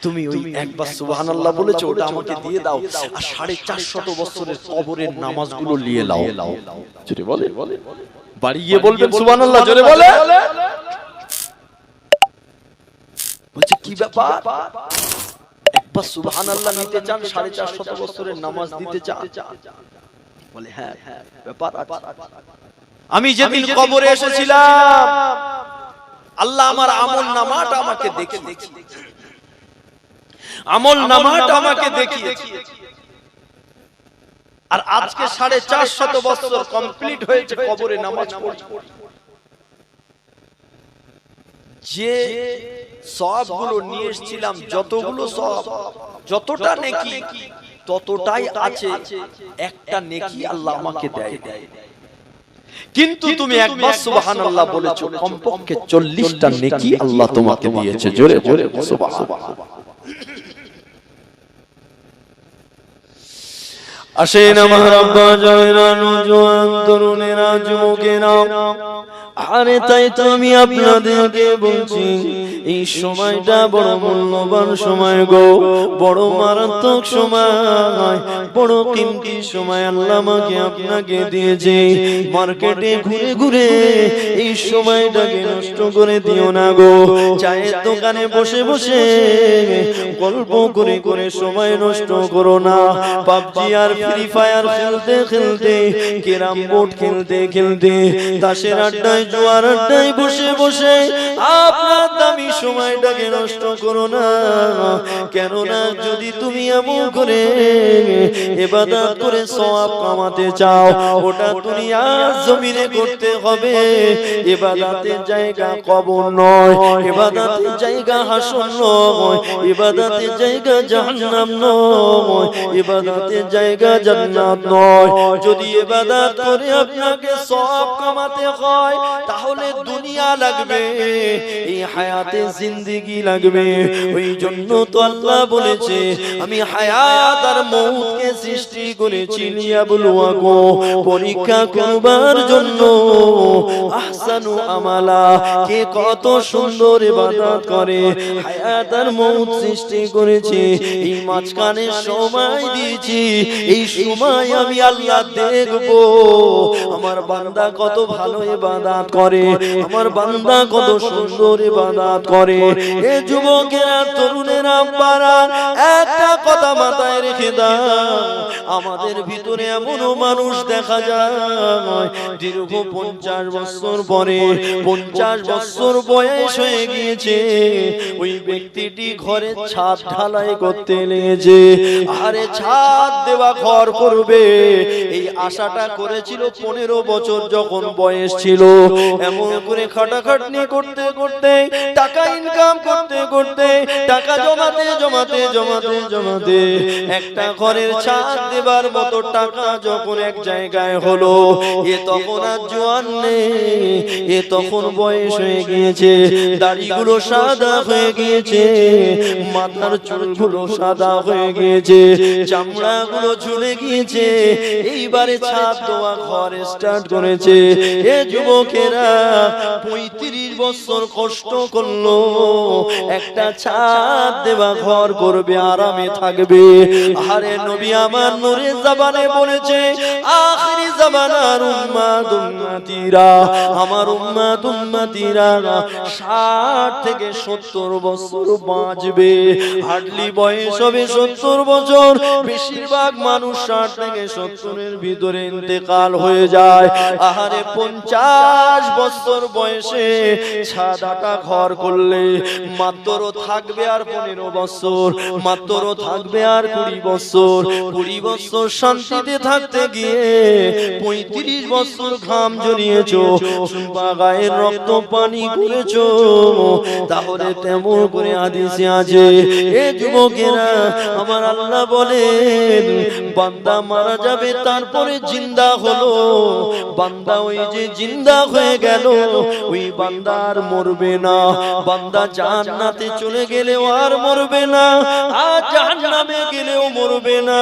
তুমি ওই একবার সুবহানাল্লাহ বলেছো, ওটা আমাকে দিয়ে দাও, আর 450 বছরের কবরের নামাজগুলো নিয়ে নাও। জোরে বলে, বাড়ি গিয়ে বলবেন সুবহানাল্লাহ, জোরে বলে। বলছে কি ব্যাপার, একবার সুবহানাল্লাহ নিতে চান, 450 বছরের নামাজ দিতে চান? বলে হ্যাঁ ব্যাপার আছে। আমি যেদিন কবরে এসেছিলাম, আল্লাহ আমার আমল নামাটা আমাকে দেখিয়েছে, আমল নামাটা আমাকে দেখিয়েছে। আর আজকে 450 বছর কমপ্লিট হয়েছে কবরে নামাজ পড়ে। যে সওয়াবগুলো নিয়ে এসেছিলাম, যতগুলো সওয়াব, যতটা নেকি, ততটাই আছে, একটা নেকি আল্লাহ আমাকে দেয়। কিন্তু তুমি একবার সুবহানাল্লাহ বলেছো, কমপক্ষে 40টা নেকি আল্লাহ তোমাকে দিয়েছে। জোরে জোরে সুবহানাল্লাহ। আসেন আমার আব্বা জানেরা, নওজোয়ান তরুণেরা, যুবকেরা, আরে তাই তো আমি আপনাদেরকে বলছি, এই সময়টা বড় মূল্যবান সময় গো, বড় মারাত্মক সময়, বড় কিমতি সময় আল্লাহ আমাকে আপনাকে দিয়েছে। মার্কেটে ঘুরে ঘুরে এই সময়টাকে নষ্ট করে দিও না গো। চায়ের দোকানে বসে বসে গল্প করে করে সময় নষ্ট করো না। পাবজি আর ফ্রি ফায়ার খেলতে খেলতে, ক্যারাম বোর্ড খেলতে খেলতে, তাসের আড্ডায়, জুয়ার আড্ডায় বসে বসে আপনার দামি সময়টাকে নষ্ট করো না। কেননা যদি তুমি এমন করে ইবাদত করে সওয়াব কামাতে চাও, ওটা দুনিয়ার জমিনে করতে হবে। ইবাদতের জায়গা কবর নয়, ইবাদতের জায়গা হাসর নয়, ইবাদতের জায়গা জাহান্নাম নয়, ইবাদতের জায়গা জান্নাত নয়। যদি ইবাদত করে আপনাকে সওয়াব কামাতে হয়, তাহলে দুনিয়া লাগবে, এই হায়াতে জিন্দেগি লাগবে। ওই জন্য তো আল্লাহ বলেছে, আমি হায়াত আর মউতকে সৃষ্টি করেছি লিয়াবলুয়াকুম, পরীক্ষা করবার জন্য। আহসানু আমালা, কে কত সুন্দর ইবাদত করে। হায়াত আর মউত সৃষ্টি করেছি, এই মাঝখানে সময় দিয়েছি, এই সময় আমি আল্লাহ দেখবো আমার বান্দা কত ভালো ইবাদত ইবাদত করে, আমার বান্দা কত সুন্দর ইবাদত করে। এ যুবকেরা, তরুণেরা, আব্বারা, একটা কথা মাথায় রেখে দাও, আমাদের ভিতরে এমনও মানুষ দেখা যায় দীর্ঘ 50 বছর পরে, 50 বছর বয়স হয়ে গিয়েছে, ওই ব্যক্তিটি ঘরে ছাদ ঢালাই করতে লেগেছে। আরে ছাদ দেওয়া ঘর করবে, এই আশাটা করেছিল 15 বছর যখন বয়স ছিল। এমন করে খাটাখাটনি করতে করতে, টাকা ইনকাম করতে করতে, টাকা জমাতে জমাতে জমাতে জমাতে একটা ঘরের ছাদ দেবার মতো টাকা যখন এক জায়গায় হলো, এ তখন আর জোয়ান নেই, এ তখন বয়স হয়ে গিয়েছে, দাড়িগুলো সাদা হয়ে গিয়েছে, মাথার চুলগুলো সাদা হয়ে গিয়েছে, চামড়াগুলো ঝুলে গিয়েছে। এইবারে ছাদ দেওয়া ঘর স্টার্ট করেছে। এ যুবকেরা 35 বছর কষ্ট করলো, একটা ছাদ দেওয়া ঘর করবে, আরামে থাকবে। আরে নবী আমার নূরে জবানে বলেছে, আখিরি জামানার উম্মত উম্মতিরা, আমার উম্মত উম্মতিরা 60 থেকে 70 বছর বাঁচবে। হার্ডলি বয়স হবে 70 বছর, বেশিরভাগ মানুষ 60 থেকে 70 এর ভিতরে ইন্তেকাল হয়ে যায়। আহারে 50 বছর বয়সে ছাদাটা ঘর করলে মাত্র থাকবে আর 15 বছর, মাত্র থাকবে আর 20 বছর, 20 বছর শান্তিতে থাকতে গিয়ে 35 বছর ঘাম ঝরিয়েছো, গায়ের রক্ত পানি করেছো। তাহলে তেমন করে হাদিসে আছে, এ যুবকেরা, আমার আল্লাহ বলেন, বান্দা মারা যাবে তারপরে জিন্দা হলো, বান্দা ওই যে জিন্দা হয়ে গেল, ওই বান্দা আর মরবে না। বান্দা জান্নাতে চলে গেলেও আর মরবে না, আর জাহান্নামে গেলেও মরবে না,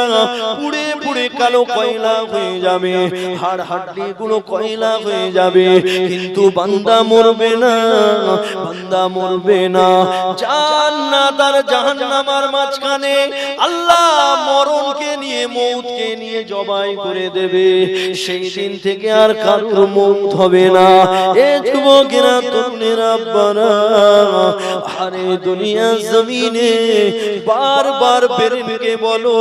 পুড়ে পুড়ে কালো কয়লা হয়ে যাবে, হাড় হাড্ডি গুলো কয়লা হয়ে যাবে, কিন্তু বান্দা মরবে না, বান্দা মরবে না। জান্নাত আর জাহান্নামের মাঝখানে আল্লাহ মরণকে নিয়ে, মউতকে নিয়ে জবাই করে দেবে। সেই দিন থেকে আর কারোর মউত হবে না। এ যুবকেরা, তরুণেরা, আব্বারা, আরে দুনিয়া জমিনে বারবার বেরেনকে বলো,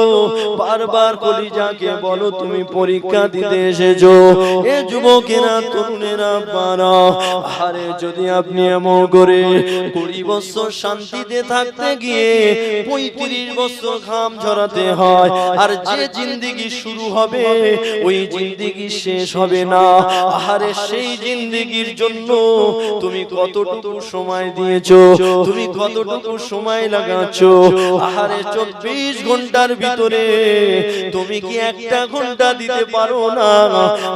বারবার কলিজাকে বলো, তুমি পরীক্ষা দিতে এসেছো। এ যুবকেরা, তরুণেরা, আব্বারা, আরে যদি আপনি এমন করে 20 বছর শান্তিতে থাকতে গিয়ে 35 বছর ঘাম ঝরাতে হয়, আর যে জিন্দেগি শুরু হবে ওই জিন্দেগি শেষ হবে না। আরে সেই জিন্দেগির জন্য তুমি কতটুকু সময় দিয়েছো, তুমি কতটুকু সময় লাগাচ্ছো। আরে 24 ঘন্টার ভিতরে তুমি কি 1টা ঘন্টা দিতে পারো না?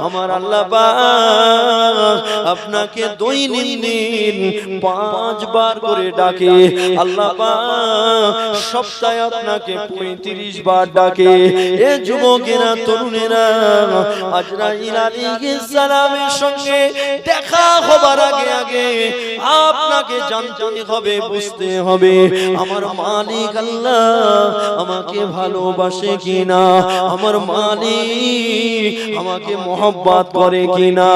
আমার আল্লাহ পাক আপনাকে দৈনন্দিন 5 বার করে ডাকে। আল্লাহ পাক সপ্তাহে আপনাকে 35 বার ডাকে। এ যুবকেরা, তরুণেরা, আজরাইল আলাইহিস সালামের সঙ্গে দেখা হবার আগে আগে আপনাকে জানতে হবে, বুঝতে হবে, আমার মালিক আল্লাহ আমাকে ভালোবাসে কিনা, আমার মালিক আমাকে মহব্বত করে কিনা।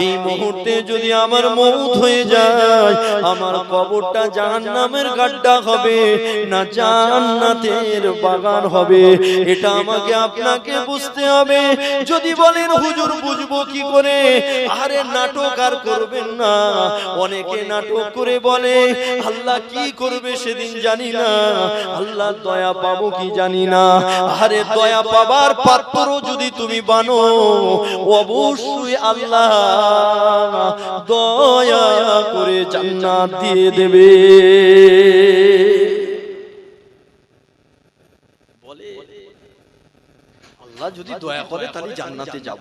এই মুহূর্তে যদি আমার মউত হয়ে যায়, আমার কবরটা জাহান্নামের গাড্ডা হবে না জান্নাতের বাগান হবে, এটা আমাকে আপনাকে বুঝতে হবে। যদি বলেন হুজুর বুঝবো কি করে, আরে নাটক আর করবেন না। অনেকে নাটক করে বলে আল্লাহ কি করবে সেদিন জানি না, আল্লাহ দয়া পাবো কি জানি না। আরে দয়া পাবার পাত্র যদি তুমি বানো, অবশ্যই আল্লাহ দয়া করে জান্নাত দিয়ে দেবে। বলে আল্লাহ যদি দয়া করে তাহলে জান্নাতে যাব।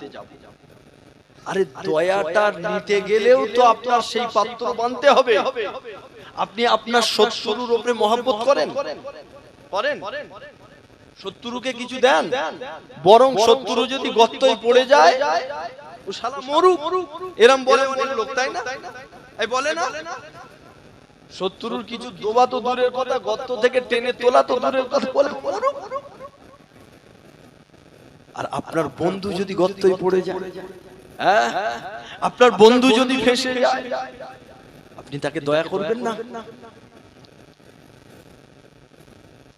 আরে দয়াটা নিতে গেলেও তো আপনার সেই পাত্র বানতে হবে। আপনি আপনার শত্রুর উপরে মহব্বত করেন, শত্রুকে কিছু দেন, বরং শত্রু যদি গর্তয় পড়ে যায় ও শালা মরুক, এরম বলে অনেক লোক, তাই না? এই বলে না, শত্রুর কিছু দোয়া তো দূরের কথা, গর্ত থেকে টেনে তোলা তো দূরের কথা, বলে মরুক। আর আপনার বন্ধু যদি গর্তয় পড়ে যায়, হ্যাঁ, আপনার বন্ধু যদি ফেঁসে যায় আপনি তাকে দয়া করবেন না?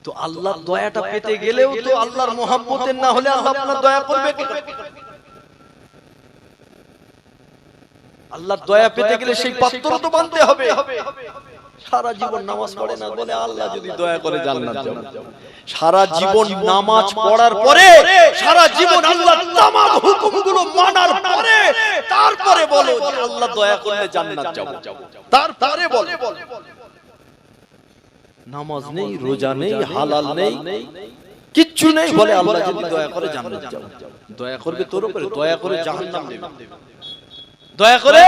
তো আল্লাহর দয়াটা পেতে গেলেও তো আল্লাহর মহব্বতের না হলে আল্লাহ আপনার দয়া করবে কি? আল্লাহর দয়া পেতে গেলে সেই পাত্র তো বানতে হবে। সারা জীবন নামাজ পড়ে না বলে আল্লাহ যদি দয়া করে জান্নাত যাবে। সারা জীবন নামাজ পড়ার পরে, সারা জীবন আল্লাহর তামাম হুকুমগুলো মানার পরে তারপরে বলো যে আল্লাহ দয়া করলে জান্নাত যাব, তারপরে বলো। নামাজ নেই, রোজা নেই, হালাল নেই, কিচ্ছু নেই, বলে আল্লাহ যদি দয়া করে জান্নাত যাব। দয়া করবে তোর উপরে, দয়া করে জাহান্নাম দেবে, দয়া করে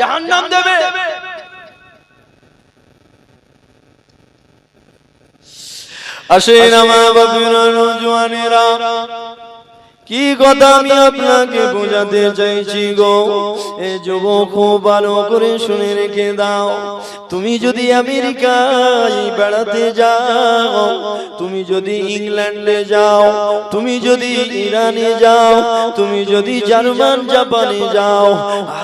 জাহান্নাম দেবে। আসেন আমার বাপেরা, নওজওয়ানেরা, কি কথা আমি আপনাকে বোঝাতে চাইছি গো। এ যুবক খুব ভালো করে শুনে রেখে দাও। তুমি যদি আমেরিকায় বেড়াতে যাও, তুমি যদি ইংল্যান্ডে যাও, তুমি যদি ইরানে যাও, তুমি যদি জার্মান জাপানে যাও,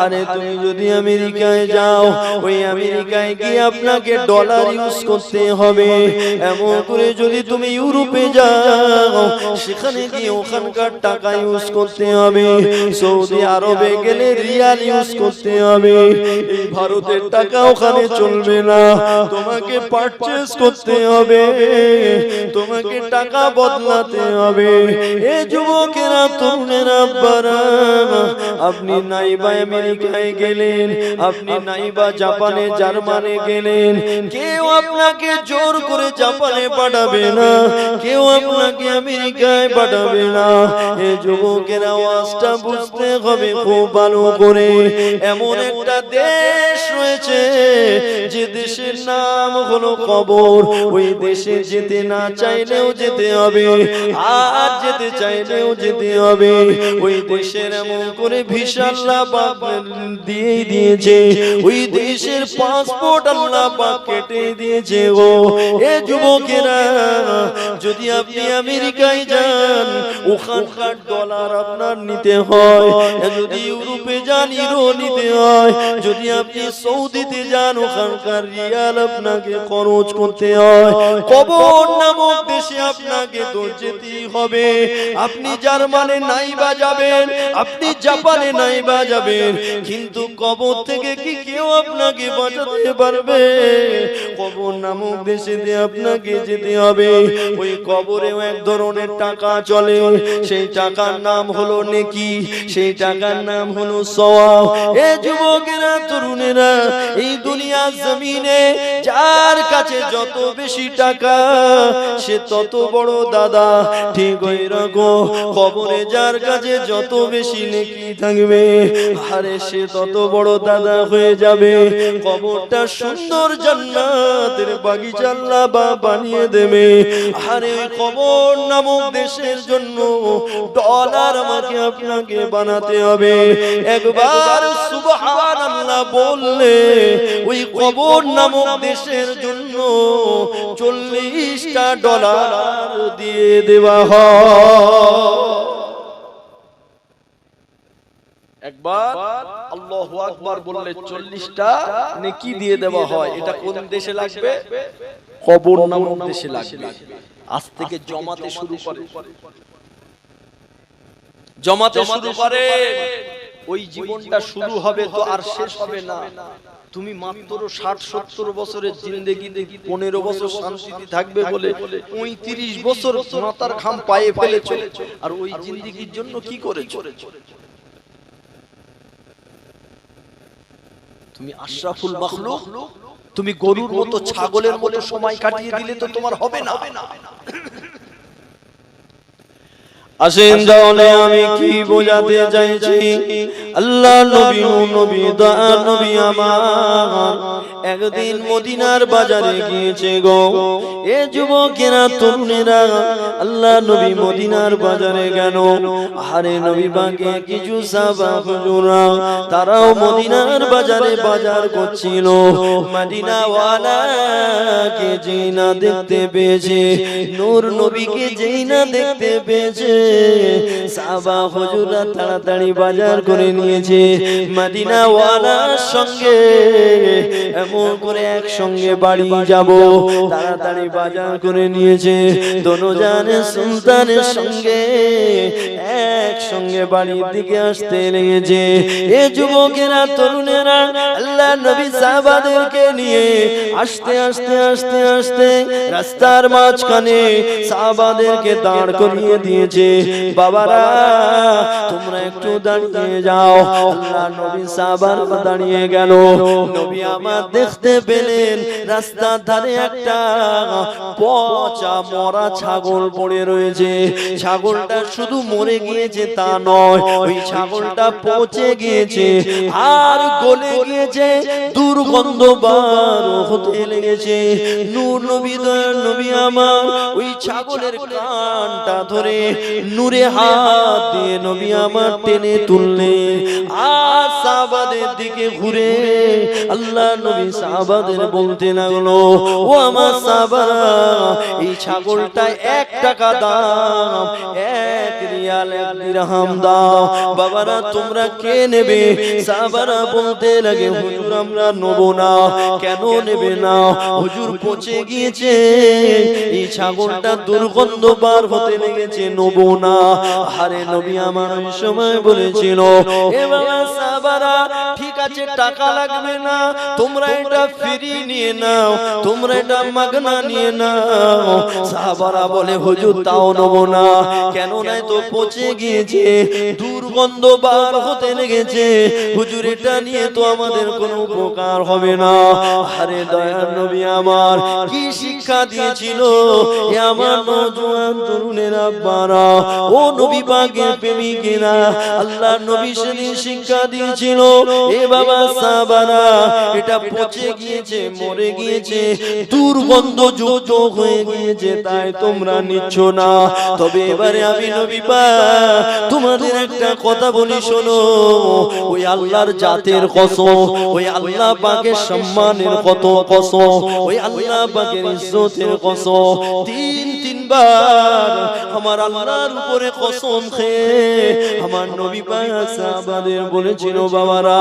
আরে তুমি যদি আমেরিকায় যাও, ওই আমেরিকায় গিয়ে আপনাকে ডলার ইউজ করতে হবে। এমন করে যদি তুমি ইউরোপে যাও, সেখানে গিয়ে ওখানকার টাকা ইউজ করতে হবে। সৌদি আরবে গেলে রিয়াল ইউজ করতে হবে। এই ভারতের টাকা ওখানে চলবে না, তোমাকে পারচেজ করতে হবে, তোমাকে টাকা বদলাতে হবে। এই যুবকেরা, তরুণেরা, আব্বারা, আপনি নাইবা আমেরিকায় গেলেন, আপনি নাইবা জাপানে জার্মানে গেলেন, কেউ আপনাকে জোর করে জাপানে পাঠাবে না, কেউ আপনাকে আমেরিকায় পাঠাবে না। এই যুবকেরা আওয়াজটা বুঝতে হবে খুব ভালো করে। এমন একটা দেশ রয়েছে যে দেশের নাম হলো কবর। ওই দেশে যেতে না চাইলেও যেতে হবে, আর যেতে চাইলেও যেতে হবে। ওই দেশের এমন করে ভিসা আল্লাহ পাক দিয়েই দিয়েছে, ওই দেশের পাসপোর্ট আল্লাহ পাক কেটে দিয়েছে গো। এ যুবকেরা, যদি আপনি আমেরিকায় যান, ওখানকার ডলার আপনার নিতে হয়, যদি ইউরোপে যান ইউরো নিতে হয়, যদি আপনি সৌদিতে যান ওখানকার রিয়াল আপনাকে খরচ করতে হয়। কবর নামক দেশে আপনাকে তো যেতেই হবে। আপনি জার্মানে নাইবা যাবেন, আপনি জাপানে নাইবা যাবেন, কিন্তু কবর থেকে কি কেউ আপনাকে বাঁচাতে পারবে? কবর নামক দেশেতে আপনাকে যেতে হবে। ওই কবরেও এক ধরনের টাকা চলে, সেই টাকার নাম হলো নেকি, সেই টাকার নাম হলো সওয়াব। এ যুবকেরা, তরুণেরা, এই দুনিয়া জমিনে যার কাছে যত বেশি টাকা সে তত বড় দাদা। ঠিক ওই রকম কবরে যার কাছে যত বেশি নেকি থাকবে, আরে সে তত বড় দাদা হয়ে যাবে। কবরটা সুন্দর জান্নাতের বাগিচা আল্লাহ বানিয়ে দেবে। আরে ওই কবর নামক দেশের জন্য ডলার আমাকে আপনাকে বানাতে হবে। একবার সুবহানাল্লাহ বললে ওই কবর নামক দেশের জন্য 40টা ডলার দিয়ে দেওয়া হয়। একবার আল্লাহু আকবার বললে 40টা নেকি দিয়ে দেওয়া হয়। এটা কোন দেশে লাগবে? কবর নামক দেশে লাগবে। আজ থেকে জমাতে শুরু করে, জমাতে শুরু করে। ওই জীবনটা শুরু হবে তো আর শেষ হবে না। তুমি মাত্র 60-70 বছরের জিন্দেগিতে 15 বছর শান্তিতে থাকবে বলে 35 বছর মাথার ঘাম পায়ে ফেলেছো, আর ওই জিন্দেগির জন্য কি করেছো? তুমি আশরাফুল মাখলুক, তুমি গরুর মতো ছাগলের মতো সময় কাটিয়ে দিলে তো তোমার হবে না। আসেন তাহলে আমি কি বোঝাতে চাইছি। আল্লাহ নবী, নবী দয়া নবী আমার একদিন মদিনার বাজারে গিয়েছে গো। এ যুবকেরা তরুণেরা আল্লাহ নবী মদিনার বাজারে গেল। আরে নবী পাকে কিছু সাহাবা হুজুরা তারাও মদিনার বাজারে বাজার করছিল। মদিনাওয়ালাকে যেই না দেখতে পেয়েছে, নূর নবীকে যেই না দেখতে পেয়েছে, সাহাবা হুজুরা তাড়াতাড়ি বাজার করে নিয়েছে। মদিনাওয়ালার সঙ্গে এমন করে একসঙ্গে বাড়ি যাব, তাড়াতাড়ি বাজার করে নিয়েছে। দোনোজানে সুলতানের সঙ্গে একসঙ্গে বাড়ির দিকে আসতে লেগেছে। এ যুবকেরা তরুণেরা আল্লাহ নবী সাহাবাদেরকে নিয়ে আস্তে আস্তে আস্তে আস্তে রাস্তার মাঝখানে সাহাবাদেরকে দাঁড় করিয়ে দিয়েছে। বাবারা তোমরা একটু দাঁড়িয়ে যাও। আল্লাহ নবী সাহাবারা দাঁড়িয়ে গেল। নবী আমার দেখতে পেলেন রাস্তার ধারে একটা পচা মরা ছাগল পড়ে রয়েছে। ছাগলটা শুধু মরে গিয়েছে তা নয়, ওই ছাগলটা পচে গিয়েছে আর গলে গিয়েছে, দুর্গন্ধ বার হতে লেগেছে। নূর নবী দয়ার নবী আমার ওই ছাগলের কানটা ধরে নূরে হাত দিয়ে নবী আমার টেনে তুললে আর সাহাবাদের দিকে ঘুরে আল্লাহ নবী সাহাবাদের বলতে লাগলো, ও আমার সাহাবারা এই ছাগলটা 1 টাকা দাম, 1 রিয়াল 1 দিরহাম দাও। বাবারা তোমরা কে নেবে? সাহাবারা বলতে লাগে, হুজুর আমরা নেব না। কেন নেবে না? হুজুর পচে গিয়েছে, এই ছাগলটা দুর্গন্ধ বার হতে লেগেছে, নেব না। আরে নবী আমার ওই সময় বলেছিল, এ বাবা সাহাবারা ঠিক আছে টাকা লাগবে না, তোমরা এটা ফ্রি নিয়ে নাও, তোমরা এটা মাগনা নিয়ে নাও। সাহাবারা বলে হুজুর তাও নেব না। কেন নাই? তো পচে গিয়েছে, দুর্গন্ধ বার হতে লেগেছে, হুজুর এটা নিয়ে তো আমাদের কোনো উপকার হবে না। আরে দয়ার নবী আমার কি শিক্ষা দিয়েছিল এ আমার নওজোয়ান তরুণের আব্বারা, ও নবী পাকের প্রেমিকেরা, আল্লাহ নবী সেদিন শিক্ষা দিয়েছিল, এ বাবা সাহাবারা এটা পচে গিয়েছে, মরে গিয়েছে, দুর্গন্ধ যুক্ত হয়ে গিয়েছে, তাই তোমরা নিচ্ছ না। তবে এবারে আমি নবী পাক তোমাদের একটা কথা বলি শোনো, ওই আল্লাহর জাতের কসম, ওই আল্লাহ পাকের সম্মানের কত কসম, ওই আল্লাহ পাকের ইজ্জতের কসম, 3-3 বার আমার আল্লাহর উপরে কসম খেয়ে আমার নবী পাক সাহাবাদের বলেছিল, বাবারা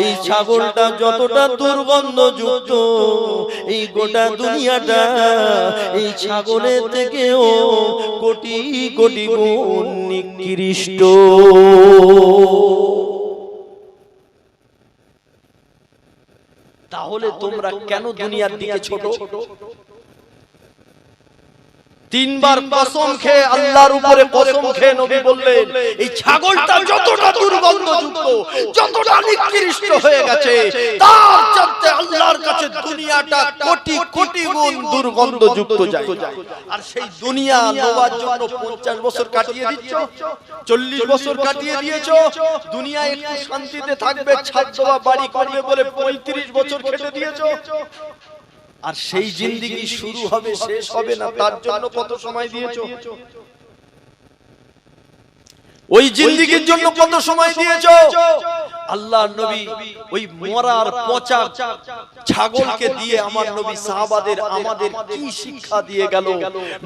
এই ছাগলটা যতটা দুর্গন্ধ যুক্ত, এই গোটা দুনিয়াটা এই ছাগলের থেকেও কোটি কোটি গুণ নিকৃষ্ট। তাহলে তোমরা কেন দুনিয়ার দিকে ছোট? 3 বার কসম খেয়ে আল্লাহর উপরে কসম খেয়ে নবী বললেন, এই ছাগলটা যতটা দুর্গন্ধযুক্ত, যতটা নিকৃষ্ট হয়ে গেছে, তার চাইতে আল্লাহর কাছে দুনিয়াটা কোটি কোটি গুণ দুর্গন্ধযুক্ত যায়। আর সেই দুনিয়া নেওয়ার জন্য 50 বছর কাটিয়ে দিচ্ছ, 40 বছর কাটিয়ে দিয়েছো। দুনিয়ায় একটু শান্তিতে থাকবে, ছাদ দেওয়া বাড়ি করবে বলে 35 বছর কেটে দিয়েছো। আর সেই জিন্দেগি শুরু হবে শেষ হবে না, তার জন্য কত সময় দিয়েছো? ওই জিন্দেগির জন্য কত সময় দিয়েছো? আল্লাহর নবী ওই মরার পচা ছাগলকে দিয়ে আমার নবী সাহাবাদের আমাদের কি শিক্ষা দিয়ে গেল।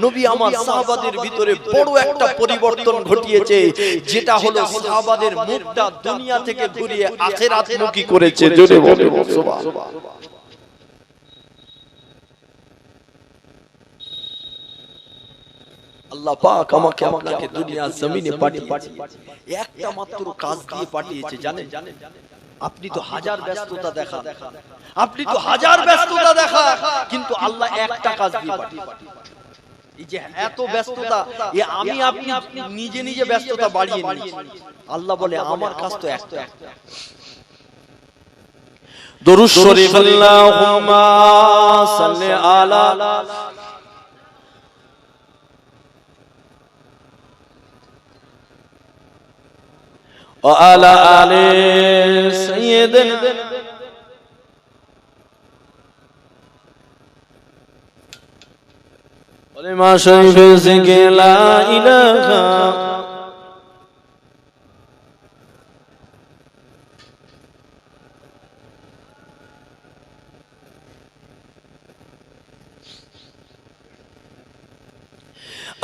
নবী আমার সাহাবাদের ভিতরে বড় একটা পরিবর্তন ঘটিয়েছে, যেটা হলো সাহাবাদের মুখটা দুনিয়া থেকে ঘুরিয়ে আখিরাতমুখী করেছে। জোরে বলে সুবহানাল্লাহ। আল্লাহ পাক আমাকে আপনাকে দুনিয়া জমিনে পাঠিয়েছে, একটা মাত্র কাজ দিয়ে পাঠিয়েছে। জানেন আপনি তো হাজার ব্যস্ততা দেখা, আপনি তো হাজার ব্যস্ততা দেখা, কিন্তু আল্লাহ একটা কাজ দিয়ে পাঠিয়েছে। এই যে এত ব্যস্ততা, আমি আপনি নিজে নিজে ব্যস্ততা বাড়িয়ে নিয়েছি। আল্লাহ বলে আমার কাজ তো একটা। দুরূদ শরীফ আল্লাহুম্মা সাল্লি আলা وعلى آل سيدنا কলেমা শরীফে থেকে লা ইলাহা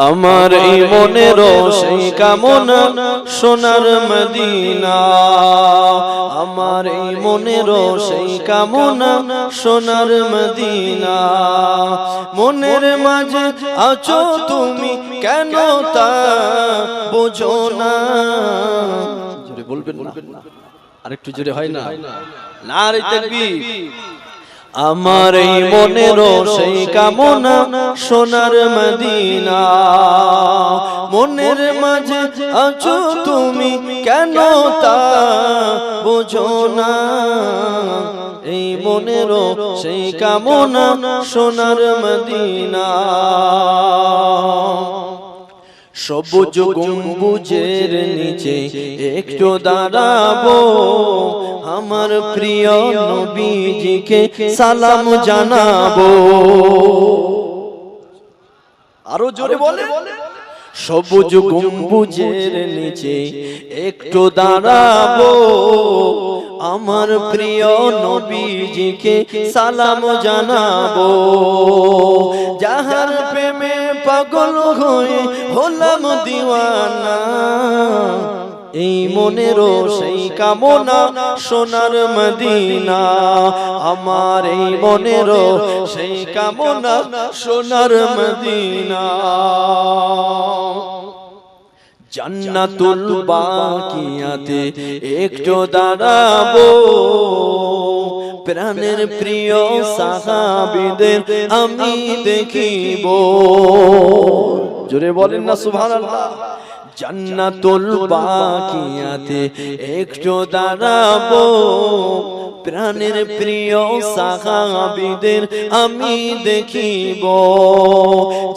আমার এই মনের সেই কামনা সোনার মদিনা, আমার এই মনের সেই কামনা সোনার মদিনা। মনের মাঝে আছো তুমি কেন তা বোঝো না। জোরে বলবেন না, আরেকটু জোরে হয় না? নারে তাকবীর। আমার এই মনের সেই কামনা সোনার মদিনা, মনের মাঝে আছো তুমি কেন তা বোঝো না। এই মনের সেই কামনা সোনার মদিনা। সবুজ গম্বুজের নিচে একটু দাঁড়াবো, আমার প্রিয় নবীজিকে সালাম জানাবো। আরো জোরে বলে। সবুজ গম্বুজের নিচে একটু দাঁড়াবো, আমার প্রিয় নবীজিকে সালাম জানাবো। যাহার প্রেমে পাগল হয়ে হলাম দিওয়ানা, এই মনেরও সেই কামনা সোনার মদিনা। আমার এই মনেরও সেই কামনা সোনার মদিনা। জান্নাতুল বাকিয়াতে একটু দাঁড়াবো, প্রাণের প্রিয় সাহাবীদের আমি দেখিব। জোরে বলেন না সুবহানাল্লাহ। জান্নাতুল বাকিয়াতে একটু দাঁড়াবো, প্রাণের প্রিয় সাহাবীদের আমি দেখিব।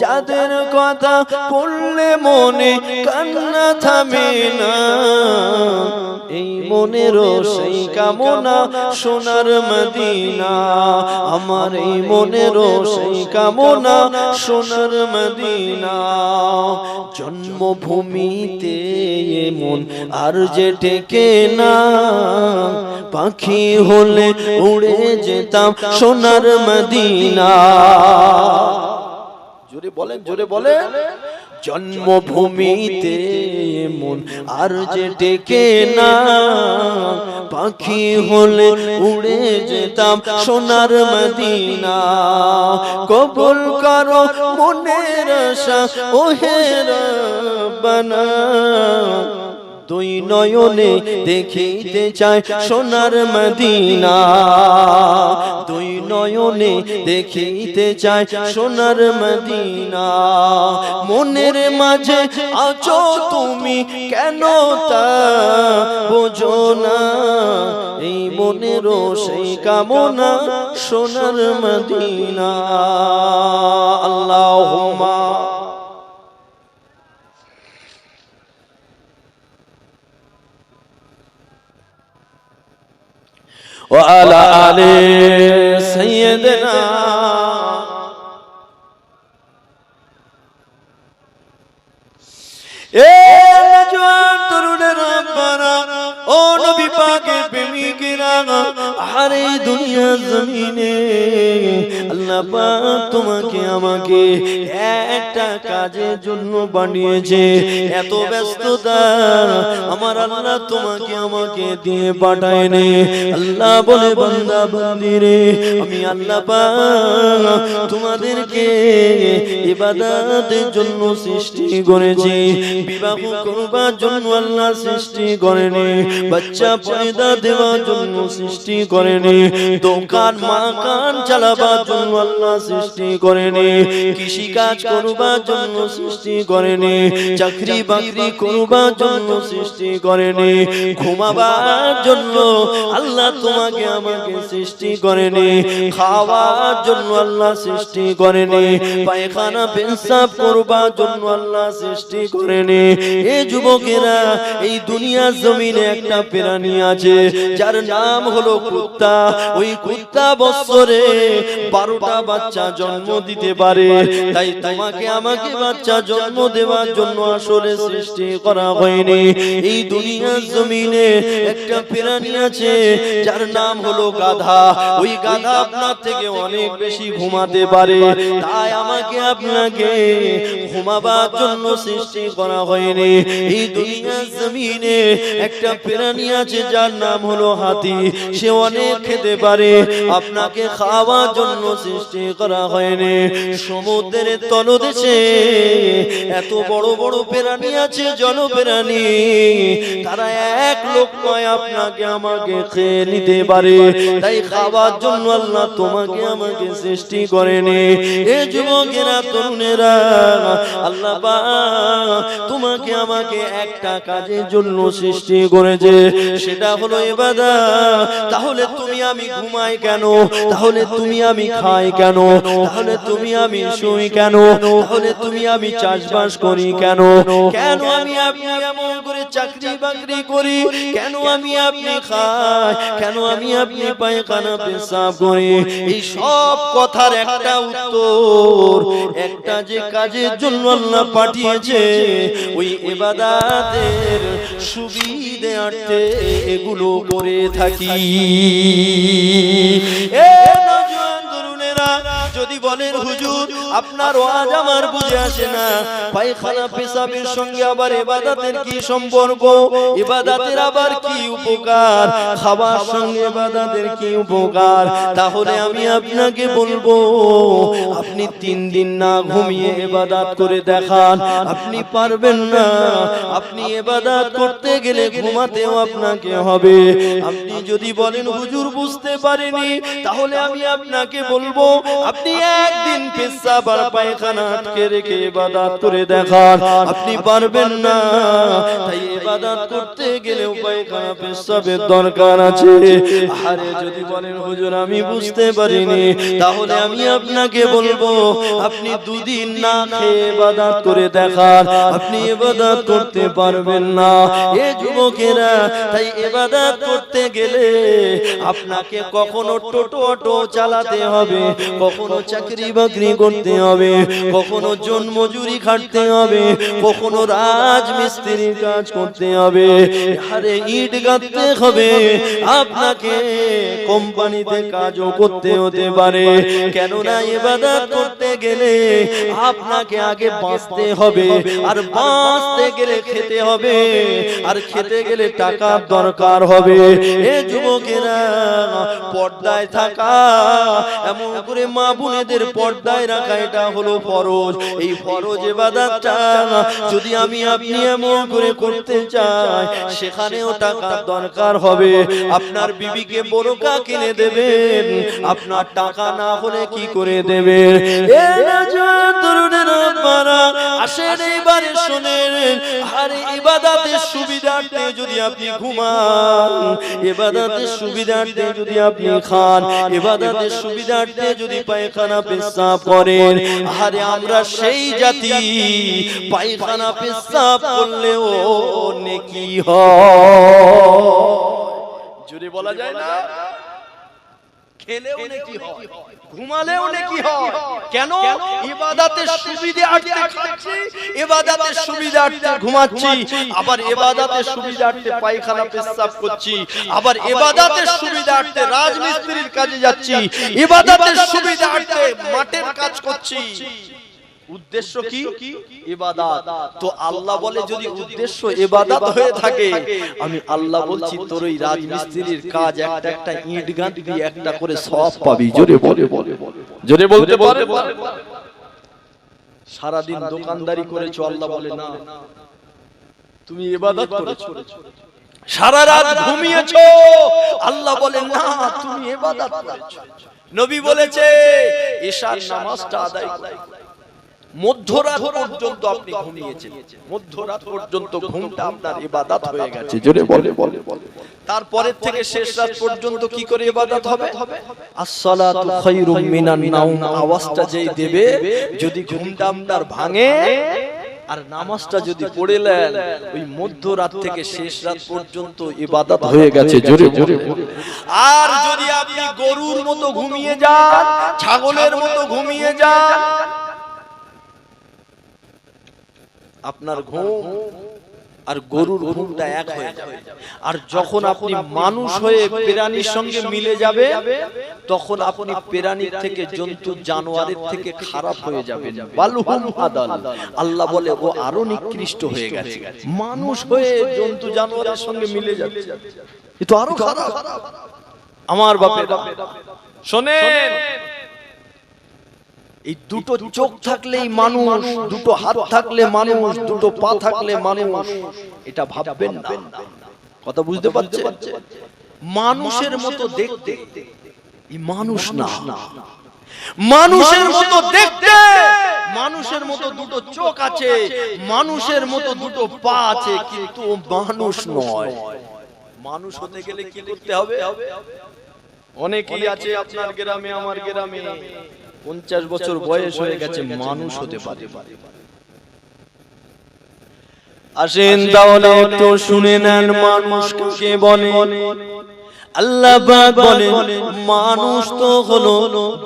যাদের কথা পড়লে মনে কান্না থামে না, এই মনেরও সেই কামনা সোনার মদিনা। আমার এই মনেরও সেই কামনা সোনার মদিনা। জন্মভূমিতে এমন আর যে টেকে না, পাখি হলে উড়ে যেতাম সোনার মদিনা। জোরে বলেন, জোরে বলেন। জন্মভূমিতে এমন আর যে টেকে না, পাখি হলে উড়ে যেতাম সোনার মদিনা। কবুল করো মনের আশা ওহে রব্বানা, দুই নয়নে দেখিতে চাই সোনার মদিনা। দুই নয়নে দেখিতে চাই সোনার মদিনা। মনের মাঝে আছো তুমি কেন তা বোঝো না, এই মনেরও সেই কামনা সোনার মদিনা। আল্লাহুম্মা وعلى آل سيدنا নজওয়ান তরুণের আব্বারা ও নবী পাকের প্রেমিকেরা, আর এই দুনিয়া জমিনে আল্লাহ পাক তোমাকে আমাকে একটা কাজের জন্য বানিয়েছে। এত ব্যস্ততা আমার আল্লাহ তোমাকে আমাকে দিয়ে পাঠায়নি। আল্লাহ বলে বান্দা বান্দিরে, আমি আল্লাহ পাক তোমাদেরকে ইবাদতের জন্য সৃষ্টি করেছি, বিবাহ করবার জন্য আল্লাহ সৃষ্টি করেনি, বাচ্চা পয়দা দেওয়ার জন্য সৃষ্টি করেনি, দোকান মাকান চালাবার জন্য আল্লাহ সৃষ্টি করেনি, কৃষি কাজ করবার জন্য সৃষ্টি করেনি, চাকরি বাকরি করবার জন্য সৃষ্টি করেনি, ঘুমাবার জন্য আল্লাহ তোমাকে আমাকে সৃষ্টি করেনি, খাওয়ার জন্য আল্লাহ সৃষ্টি করেনি, পায়খানা পেশাব করবার জন্য আল্লাহ সৃষ্টি করেনি। এই যুবকেরা, এই দুনিয়ার জমিনে একটা প্রাণী আছে যার নাম হলো কুত্তা, ওই কুত্তা বছরে 12টা বাচ্চা জন্ম দিতে পারে। তাই তোমাকে আমাকে বাচ্চা জন্ম দেওয়ার জন্য আসলে সৃষ্টি করা হয়নি। এই দুনিয়ার জমিনে একটা প্রাণী আছে যার নাম হলো গাধা। ওই গাধা আপনার থেকে অনেক বেশি ঘুমাতে পারে, তাই আমাকে আপনাকে ঘুমাবার জন্য সৃষ্টি করা হয়নি। এই দুনিয়ার জমিনে একটা প্রাণী আছে যার নাম হলো হাতি। সে অনেক খেতে পারে, আপনাকে খাওয়ার জন্য সৃষ্টি করা হয়নি। সমুদ্রের তলদেশে এত বড় বড় প্রাণী আছে, জলপ্রাণী, তারা এক লোক নয় আপনাকে আমাকে খেয়ে নিতে পারে। তাই খাওয়ার জন্য আল্লাহ তোমাকে আমাকে সৃষ্টি করেনি। এ যুবকেরা, তরুণেরা, আল্লাহ পাক তোমাকে আমাকে একটা কাজের জন্য সৃষ্টি করেছে, সেটা হলো ইবাদত। তাহলে তুমি আমি ঘুমাই কেন? তাহলে তুমি আমি খাই কেন? তাহলে তুমি আমি শুই কেন? তাহলে তুমি আমি চাষবাস করি কেন? কেন আমি আপনি এমন করে চাকরি বাকরি করি? কেন আমি আপনি খাই? কেন আমি আপনি পায়খানা পেশাব করি? এই সব কথার একটা উত্তর, একটা যে কাজের জন্য আল্লাহ পাঠিয়েছে, ওই ইবাদতের সুবিধার্থে এগুলো করে থাকি। যদি বলেন হুজুর আপনার ওয়াজ আমার বুঝে আসে না, পায়খানা পেশাবের সঙ্গে আবার ইবাদতের কি সম্পর্ক? ইবাদতের আবার কি উপকার? খাবার সঙ্গে ইবাদতের কি উপকার? তাহলে আমি আপনাকে বলবো, আপনি 3 দিন না ঘুমিয়ে ইবাদত করে দেখান, আপনি পারবেন না। আপনি ইবাদত করতে গেলে ঘুমাতেও আপনাকে হবে। আপনি যদি বলেন হুজুর বুঝতে পারিনি, তাহলে আমি আপনাকে বলবো, আপনি একদিন পেশাব আর পায়খানা আটকে রেখে ইবাদত করে দেখান, আপনি পারবেন না। তাই ইবাদত করতে গেলে পায়খানা পেশাবের দরকার আছে। আরে যদি বলেন হুজুর আমি বুঝতে পারিনি, তাহলে আমি আপনাকে বলবো, আপনি 2 দিন না খেয়ে ইবাদত করে দেখান, আপনি ইবাদত করতে পারবেন না। এ যুবকেরা, তাই ইবাদত করতে গেলে আপনাকে কখনো টোটো অটো চালাতে হবে, কখনো চাকরি বাকরি করতে হবে, কখনো জন মজুরি খাটতে হবে, কখনো রাজমিস্ত্রির কাজ করতে হবে, আরে ইট গাঁথতে হবে, আপনাকে কোম্পানিতে কাজও করতে হতে পারে। কেননা ইবাদত করতে গেলে আপনাকে আগে বাঁচতে হবে, আর বাঁচতে গেলে খেতে হবে, আর খেতে গেলে টাকার দরকার হবে। এ যুবকেরা, পর্দায় থাকা, এমন করে মা বোনেদের পর্দায় রাখা, এটা হলো ফরজ। এই ফরজ ইবাদতটা যদি আমি আপনি এমন করে করতে চাই, সেখানেও টাকার দরকার হবে। আপনার বিবিকে বোরকা কিনে দেবেন, আপনার টাকা না হলে কি করে দেবেন? আসেন এইবারে শোনেন, আরে ইবাদতের সুবিধার্থে যদি আপনি ঘুমান, ইবাদতের সুবিধার্থে যদি আপনি খান, ইবাদতের সুবিধার্থে যদি পায়খানা পেশাব করেন, আরে আমরা সেই জাতি, পায়খানা পেশাব করলেও নেকি হয়। জোরে বলা যায় না? খেলেও নেকি হয়, ঘুমালেও নেকি হয়। কেন? ইবাদতের সুবিধার্থে খাচ্ছি, ইবাদতের সুবিধার্থে ঘুমাচ্ছি, আবার ইবাদতের সুবিধার্থে পায়খানা পেশাব করছি, আবার ইবাদতের সুবিধার্থে রাজমিস্ত্রির কাজে যাচ্ছি, ইবাদতের সুবিধার্থে মাঠের কাজ করছি। উদ্দেশ্য কি? ইবাদত। তো আল্লাহ বলে, যদি উদ্দেশ্য ইবাদত হয়ে থাকে, আমি আল্লাহ বলছি তোর ওই রাজমিস্ত্রির কাজ একটা একটা ইট গাঁথবি, একটা করে সওয়াব পাবি। জোরে বলে, জোরে বলতে পারে। সারা দিন দোকানদারি করেছো, আল্লাহ বলে না, তুমি ইবাদত করেছো। সারা রাত ঘুমিয়েছো, আল্লাহ বলে না, তুমি ইবাদত করেছো। নবী বলেছে ইশার নামাজটা আদায় করে মধ্যরাত পর্যন্ত আপনি ঘুমিয়েছেন, মধ্যরাত পর্যন্ত ঘুমটা আপনার ইবাদত হয়ে গেছে। জোরে বলে। তারপরের থেকে শেষ রাত পর্যন্ত কি করে ইবাদত হবে? আসসালাতু খায়রুম মিনান নাওম, আওয়াজটা যেই দেবে, যদি ঘুমটা আপনার ভাঙে, আর নামাজটা যদি পড়লেন ওই মধ্যরাত থেকে শেষ রাত পর্যন্ত ইবাদত হয়ে গেছে। জোরে জোরে। আর যদি আপনি গরুর মতো ঘুমিয়ে যান, ছাগলের মতো ঘুমিয়ে যান, আপনার ঘুম আর গরুর ঘুমটা এক হয়ে যাবে। আর যখন আপনি মানুষ হয়ে প্রাণীর সঙ্গে মিলে যাবে, তখন আপনি প্রাণীর থেকে, জন্তু জানোয়ারের থেকে খারাপ হয়ে যাবেন। বালহুম আদাল, আল্লাহ বলে ও আরো নিকৃষ্ট হয়ে গেছে। মানুষ হয়ে জন্তু জানোয়ারের সঙ্গে মিলে যাচ্ছে, এ তো আরো খারাপ। আমার বাপের শোনেন, এই দুটো চোখ থাকলেই মানুষ, দুটো হাত থাকলে মানুষ, দুটো পা থাকলে মানুষ, এটা ভাববেন না। কথা বুঝতে পারছেন? মানুষের মতো দেখতে এই মানুষ না, মানুষের মতো দেখতে, মানুষের মতো দুটো চোখ আছে, মানুষের মতো দুটো পা আছে, কিন্তু মানুষ নয়। মানুষ হতে গেলে কি করতে হবে? অনেকেই আছে আপনার গ্রামে, আমার গ্রামে 50 বছর বয়স হয়ে গেছে, মানুষ হতে পারে। আসেন তাহলে একটু শুনে নেন মানুষ কাকে বলে। আল্লাহ পাক বলেন মানুষ তো হলো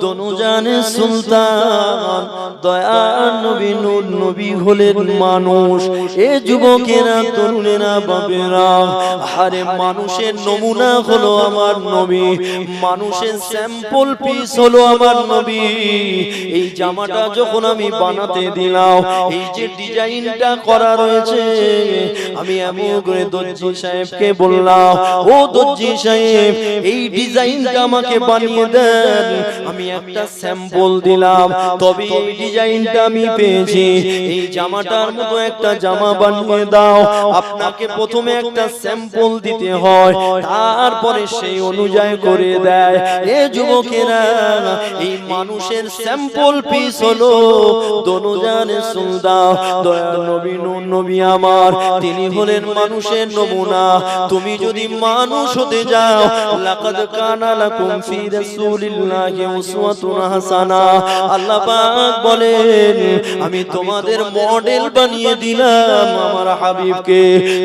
দোনোজানে সুলতান, দয়ার নবী নূর নবী হলেন মানুষ। এ যুবকেরা, তরুণেরা, বাবেরা, আরে মানুষের নমুনা হলো আমার নবী, মানুষের স্যাম্পল পিস হলো আমার নবী। এই জামাটা যখন আমি বানাতে দিলাম, এই যে ডিজাইনটা করা রয়েছে, আমি এমন করে দর্জি সাহেবকে বললাম, ও দর্জি সাহেব এই ডিজাইনটা আমাকে বানিয়ে দেন। আমি একটা স্যাম্পল দিলাম, তবে এই ডিজাইনটা আমি পেয়েছি, এই জামাটার মতো একটা জামা বানিয়ে দাও। আপনাকে প্রথমে একটা স্যাম্পল দিতে হয়, তারপরে সেই অনুযায়ী করে দেয়। এ যুবকেরা, এই মানুষের স্যাম্পল পিস হলো দোনোজানে সুলতান, দয়ার নবী নূর নবী আমার, তিনি হলেন মানুষের নমুনা। তুমি যদি মানুষ হতে যাও, লাকাদ কানা লাকুম ফি রাসূলিল্লাহি উসওয়াতুন হাসানা, আল্লাহ পাক বলেন আমি তোমাদের মডেল বানিয়ে দিলাম আমার হাবিবকে,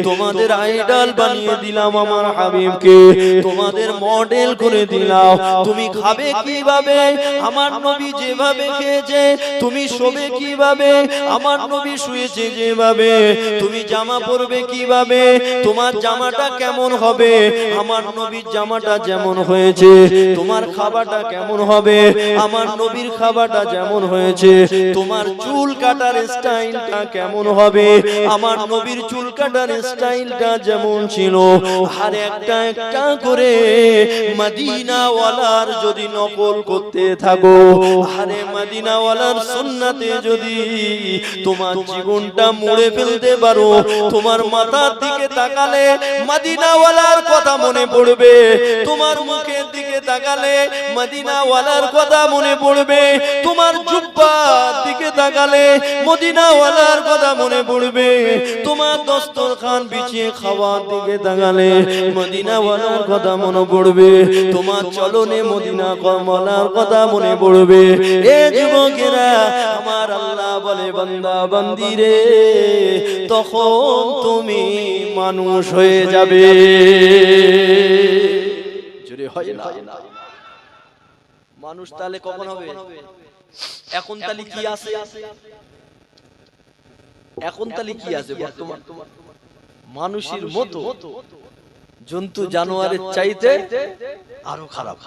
তোমাদের আইডল বানিয়ে দিলাম আমার হাবিবকে, তোমাদের মডেল করে দিলাম। তুমি খাবে কিভাবে? আমার নবী যেভাবে খেয়েছে। তুমি শোবে কিভাবে? আমার নবী শুয়েছে যেভাবে। তুমি জামা পরবে কিভাবে? তোমার জামাটা কেমন হবে? আমার নবীর জামাটা যেমন হয়েছে। তোমার খাবারটা কেমন হবে? আমার নবীর খাবারটা যেমন হয়েছে। তোমার চুল কাটার স্টাইলটা কেমন হবে? আমার নবীর চুল কাটার স্টাইলটা যেমন ছিল। আর একটা একটা করে মদিনাওয়ালার যদি নকল করতে থাকো, আরে মদিনাওয়ালার সুন্নাতে যদি তোমার জীবনটা মুড়ে ফেলতে পারো, তোমার মাথার দিকে তাকালে মদিনাওয়ালার কথা মনে পড়বে, তোমার মুখের দিকে তাকালে মদিনাওয়ালার কথা মনে পড়বে, তোমার জুব্বার দিকে তাকালে মদিনাওয়ালার কথা মনে পড়বে, তোমার দস্তরখান বিছিয়ে খাওয়ার দিকে তাকালে মদিনাওয়ালার কথা মনে পড়বে, তোমার চলনে মদিনা কমলার কথা মনে পড়বে। এ যুবকেরা, আমার আল্লাহ বলে বান্দা বান্দি রে, তখন তুমি মানুষ হয়ে যাবে। জোরে হয় না? মানুষ তাহলে কখন হবে? এখন তাহলে কি আছে? এখন তাহলে কি আছে বর্তমান? মানুষের মতো জন্তু জানোয়ারের চাইতে আরো খারাপ।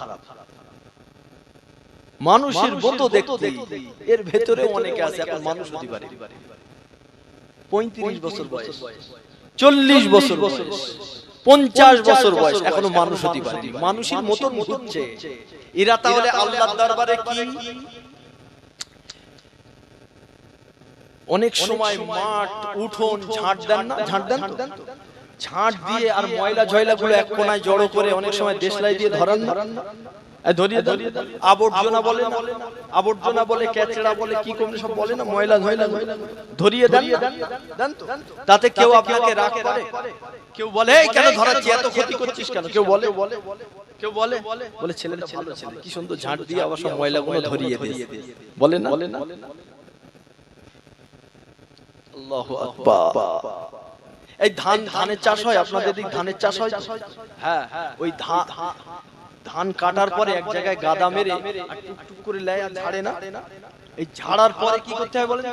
মানুষের মতো দেখতে, এর ভেতরে অনেকে আছে এখন মানুষ হতে পারে। 35 বছর বয়স, 40 বছর বয়স, 50 বছর বয়স, এখনো মানুষ হতে পারে। মানুষের মতন ঘুরছে এরা, তাহলে আল্লাহর দরবারে কি? অনেক সময় মাঠ উঠোন ঝাঁট দেন না? ঝাঁট দেন তো? ঝাঁট দিয়ে আর ময়লা ঝয়লা গুলো এক কোনায় জড়ো করে অনেক সময় দেশলাই দিয়ে ধরান না? ধরিয়ে আবর্জনা বলে না, আবর্জনা বলে, ক্যাচড়া বলে, কি করবে সব বলে না, ময়লা ঝয়লা ধরিয়ে দেন তো। তাতে কেউ আপনাকে রাগ করে? কেউ বলে এই কেন ধরাচ্ছি, এত ক্ষতি করছিস কেন? কেউ বলে? কেউ বলে? বলে ছেলেটা ভালো ছেলে, কি সুন্দর ঝাঁট দিয়ে আবার সব ময়লাগুলো ধরিয়ে দিয়ে, বলে না? আল্লাহু আকবার। এই ধানের চাষ হয় আপনাদের দিক? ধানের চাষ হয়? হ্যাঁ, ওই ধান কাটার পরে এক জায়গায় গাদা মেরে টুকটুক করে লেয় আর ঝাড়ে না? এই ঝাড়ার পরে কি করতে হয় বলেন?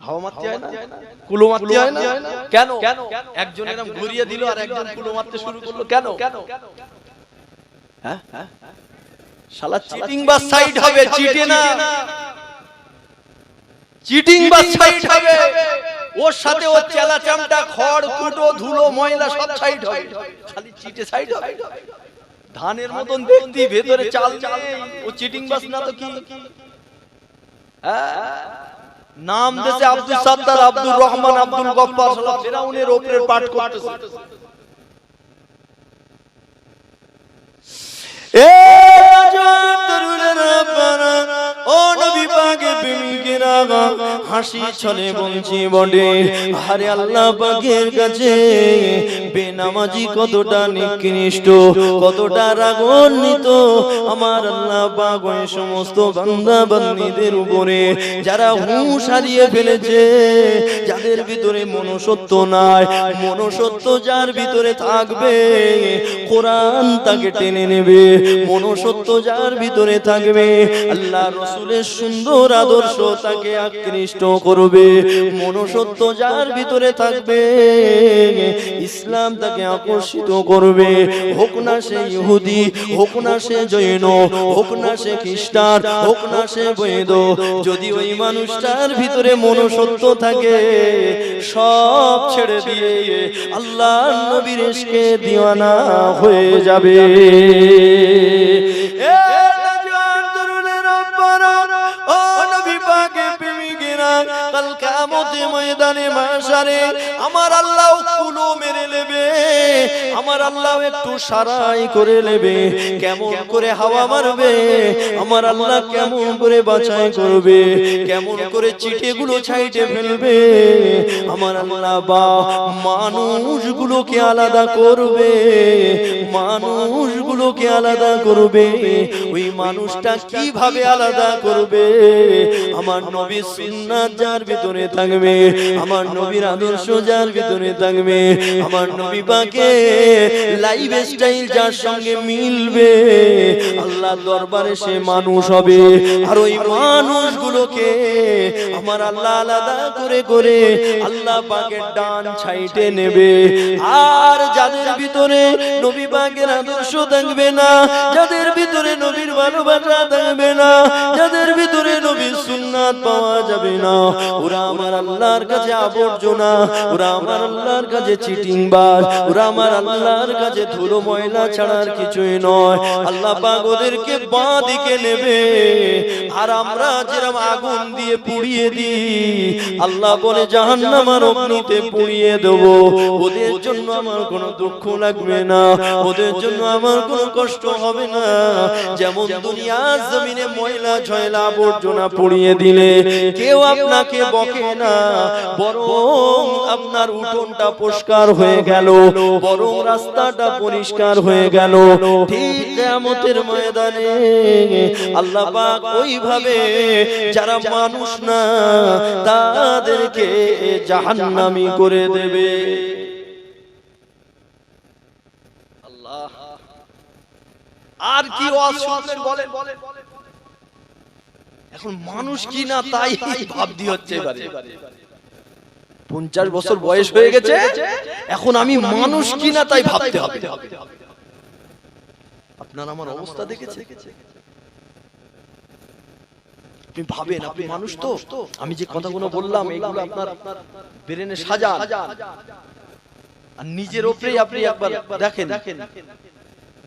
হাওয়া মারতে হয় না? কুলো মারতে হয় না? কেন? একজন এরকম ঘুরিয়ে দিল আর একজন কুলো মারতে শুরু করলো, কেন? হ্যাঁ, শালা চিটিং বা সাইড হবে, চিটে না। চিটিং বা সাইড হবে, ওর সাথে ও চেলা চামটা খড় কুটো ধুলো ময়লা সব সাইড হবে, খালি চিটে সাইড হবে। ধানের মতন দেখতি, ভেতরে চাল নেই, ও চিটিং বাস না তো কি? নাম দেশে আব্দুল সাত্তার, আব্দুল রহমান, আব্দুল গফফার, শালা ফেরাউনের উপরে পাঠ করতেছে। এ ও নবী পাকের প্রেমিকেরা, হাসি ছলে বলছি বটে, আরে আল্লাহ পাকের কাছে বেনামাজি কতটা নিকৃষ্ট, কতটা রাগান্বিত আমার আল্লাহ পাক ওই সমস্ত বান্দা বান্দীদের উপরে যারা হুঁশ হারিয়ে ফেলেছে, যাদের ভিতরে মনুষ্যত্ব নাই। মনুষ্যত্ব যার ভিতরে থাকবে কোরআন তাকে টেনে নেবে, মনুষ্যত্ব যার ভিতরে থাকবে আল্লাহ রাসূলের সুন্দর আদর্শ তাকে আকৃষ্ট করবে, মনুষ্যত্ব যার ভিতরে থাকবে ইসলাম তাকে আকর্ষিত করবে। হোক না সে ইহুদি, হোক না সে জৈন, হোক না সে খ্রিস্টান, হোক না সে বৌদ্ধ, যদি ওই মানুষটার ভিতরে মনুষ্যত্ব থাকে সব ছেড়ে দিয়ে আল্লাহর নবীর ইশকে দিওয়ানা হয়ে যাবে। কাল কিয়ামতের ময়দানে মাশারে আমার আল্লাহ কুলো মেরে নেবে, আমার আল্লাহ একটু সারাই করে নেবে, কেমন করে হাওয়া মারবে আমার আল্লাহ, কেমন করে বাছাই করবে, কেমন করে চিটেগুলো ছাইটে ফেলবে আমার আল্লাহ। বা মানুষগুলোকে আলাদা করবে, মানুষগুলোকে আলাদা করবে। ওই মানুষটা কিভাবে আলাদা করবে? আমার নবীর সুন্নাত যার ভিতরে থাকবে, আমার নবীর আদর্শ যার ভিতরে থাকবে, আমার নবী পাকে লাইফ স্টাইল যার সঙ্গে মিলবে, আল্লাহ দরবারে সে মানুষ হবে। আর ওই মানুষগুলোকে আমার আল্লাহ আলাদা করে করে আল্লাহ পাকের ডান সাইডে নেবে। আর যাদের ভিতরে নবী পাকের আদর্শ থাকবে না, যাদের ভিতরে নবীর ভালোবাসা থাকবে না, যাদের ভিতরে নবীর সুন্নাত পাওয়া যাবে না, ওরা আমার আল্লাহর কাছে আবর্জনা, ওরা আমার আল্লাহর কাছে চিটিংবাজ, ওরা আমার আল্লাহর কাছে ধুলো ময়লা ছাড়ার কিছুই নয়। আল্লাহ পাক ওদেরকে বাঁ দিকে নেবে। আর আমরা যেরকম আগুন দিয়ে পুড়িয়ে দিই, আল্লাহ বলে জাহান্নামের অগ্নিতে পুড়িয়ে দেব। ওদের জন্য আমার কোনো দুঃখ লাগবে না, ওদের জন্য আমার কোনো কষ্ট হবে না। যেমন দুনিয়ার জমিনে ময়লা ঝয়লা আবর্জনা পুড়িয়ে দিলে কেউ আপনাকে বকে না, বরং আপনার উঠোনটা পরিষ্কার হয়ে গেল, বরং রাস্তাটা পরিষ্কার হয়ে গেল। ঠিক কিয়ামতের ময়দানে আল্লাহ পাক ওইভাবে যারা মানুষ না তাদেরকে জাহান্নামী করে দেবে। আল্লাহ, আর কি ওয়াজ শুনলেন বলেন? এখন মানুষ কি না তাই ভাবতে হচ্ছে। এবারে 50 বছর বয়স হয়ে গেছে, এখন আমি মানুষ কি না তাই ভাবতে হবে। আপনার আমার অবস্থা দেখেছে? আপনি ভাবেন আপনি মানুষ তো, আমি যে কথাগুলো বললাম এগুলো আপনার ব্রেনে সাজান আর নিজের উপরেই আপনি একবার দেখেন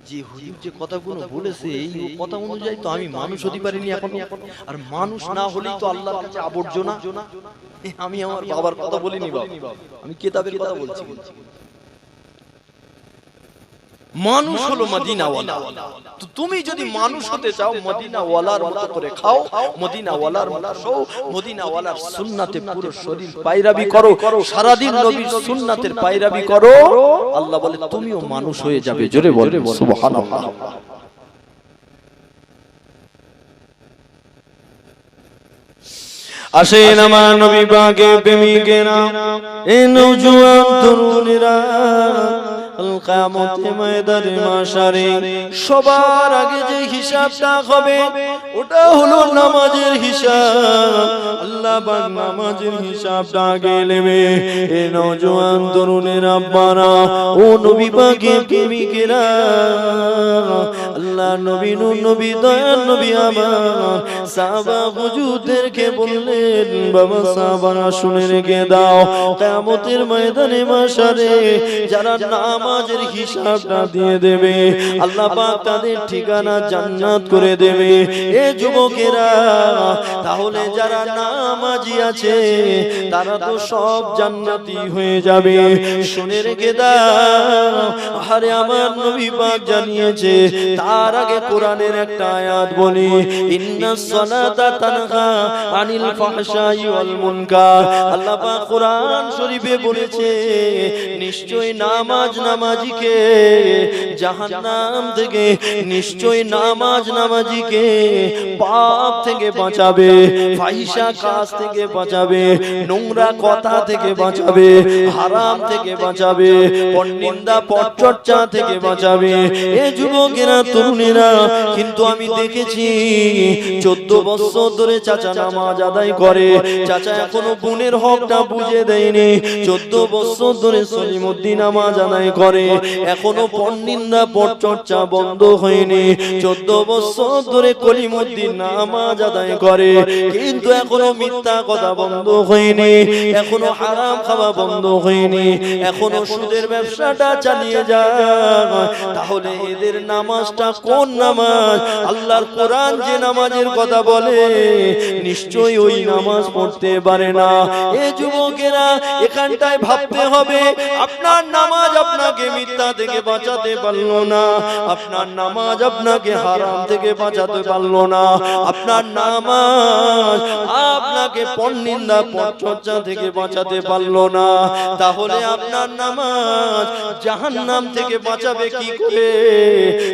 যে হুজুর যে কথাগুলো বলেছে এই কথা অনুযায়ী তো আমি মানুষ হতে পারিনি এখনো। আর মানুষ না হলেই তো আল্লাহর কাছে আবর্জনা। আমি আমার বাবার কথা বলিনি বাবা, আমি কিতাবের কথা বলছি। মানুষ হলো মদিনাওয়ালা। তো তুমি যদি মানুষ হতে চাও মদিনাওয়ালার মতো করে খাও, মদিনাওয়ালার মতো শো, মদিনাওয়ালার সুন্নাতে পুরো শরীর পায়রাবি করো, সারা দিন নবীর সুন্নাতের পায়রাবি করো, আল্লাহ বলে তুমিও মানুষ হয়ে যাবে। জোরে বলেন সুবহানাল্লাহ। আসেন আমার নবী পাকের প্রেমিকেরা, এই নওজোয়ান তরুণেরা, কিয়ামতের ময়দানে মাশারে সবার আগে যে হিসাবটা হবে ওটা হলো নামাজের হিসাব। আল্লাহ পাক নামাজের হিসাবটা আগে নেবে। এই নওজোয়ান তরুণের আব্বারা, ও নবী পাকের প্রেমিকেরা, আল্লাহ নবী নূর নবী দয়ার নবী আমার সাহাবা হুজুরদেরকে বললেন, বাবা সাহাবারা শুনে রেখে দাও, কিয়ামতের ময়দানে মাশারে যারা নামাজের হিসাবটা দিয়ে দেবে আল্লাহ পাক তাদের ঠিকানা জান্নাত করে দেবে। এ যুবকেরা, তাহলে যারা নামাজি আছে তারা তো সব জান্নাতি হয়ে যাবে। শুনে রেখে দাও, আরে আমার নবী পাক জানিয়েছে। তার আগে কোরআনের একটা আয়াত বলি, ইন্নাস সালাতা তানহা আনিল ফাহশাই ওয়াল মুনকার। আল্লাহ পাক কোরআন শরীফে বলেছে, নিশ্চয়ই নামাজ নামাজিকে জাহান্নাম থেকে, নিশ্চয়ই নামাজ নামাজিকে পাপ থেকে বাঁচাবে, ফাহিশা কাজ থেকে বাঁচাবে, নোংরা কথা থেকে বাঁচাবে, হারাম থেকে বাঁচাবে, পরনিন্দা পরচর্চা থেকে বাঁচাবে। এ যুবকেরা তরুণেরা, কিন্তু আমি দেখেছি 14 বছর ধরে চাচা নামাজ আদায় করে, চাচা এখনো বোনের হকটা বুঝে দেয়নি। 14 বছর ধরে সলিমুদ্দিন নামাজ আদায় করে, এখনো পরনিন্দা পরচর্চা বন্ধ হয়নি। 14 বছর ধরে কলিমুদ্দিন নামাজ আদায় করে, কিন্তু এখনো মিথ্যা কথা বন্ধ হয়নি, এখনো হারাম খাওয়া বন্ধ হয়নি, এখনো সুদের ব্যবসাটা চালিয়ে যায়। তাহলে এদের নামাজটা কোন নামাজ? আল্লাহর কোরআন যে নামাজের কথা বলে নিশ্চয়ই ওই নামাজ পড়তে পারে না। এ যুবকেরা, এখানটায় ভাবতে হবে, আপনার নামাজ আপনাকে মিথ্যা থেকে বাঁচাতে পারলো না, আপনার নামাজ আপনাকে হারাম থেকে বাঁচাতে পারলো না, আপনার নামাজ আপনাকে পরনিন্দা পরচর্চা থেকে বাঁচাতে পারলো না। তাহলে আপনার নামাজ জাহান্নাম থেকে বাঁচাবে কি করে?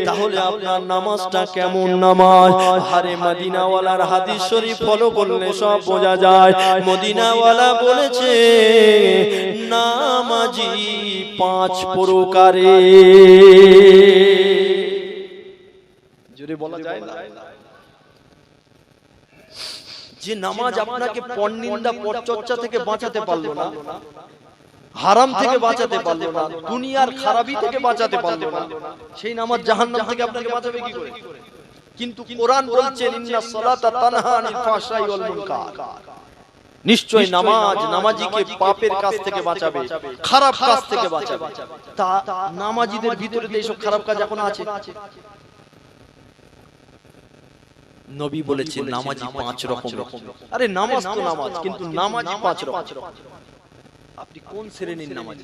তাহলে আপনার নামাজটা কেমন নামাজ? আরে মদিনাওয়ালার হাদিস শরীফ ফলো করলে সব বোঝা যায়। মদিনাওয়ালা বলেছে, নামাজি 5 প্রকারে। জোরে বলা যায় না? যে নামাজ আপনাকে পরনিন্দা পরচর্চা থেকে বাঁচাতে পারলো না, হারাম থেকে বাঁচাতে পারলো না, দুনিয়ার খারাপি থেকে বাঁচাতে পারলো না, সেই নামাজ জাহান্নাম থেকে আপনাকে বাঁচাবে কি করে? কিন্তু কোরআন বলছে, ইন্নাস সালাতা তানহা আনিল ফাহশাই ওয়াল মুনকার। নিশ্চয় নামাজ নামাজিকে পাপের কাজ থেকে বাঁচাবে, খারাপ কাজ থেকে বাঁচাবে। তা নামাজিদের ভিতরে এইসব খারাপ কাজ এখন আছে। নবী বলেছেন নামাজি 5 রকম। আরে নামাজ তো নামাজ, কিন্তু নামাজি 5 রকম। আপনি কোন শ্রেণীর নামাজি?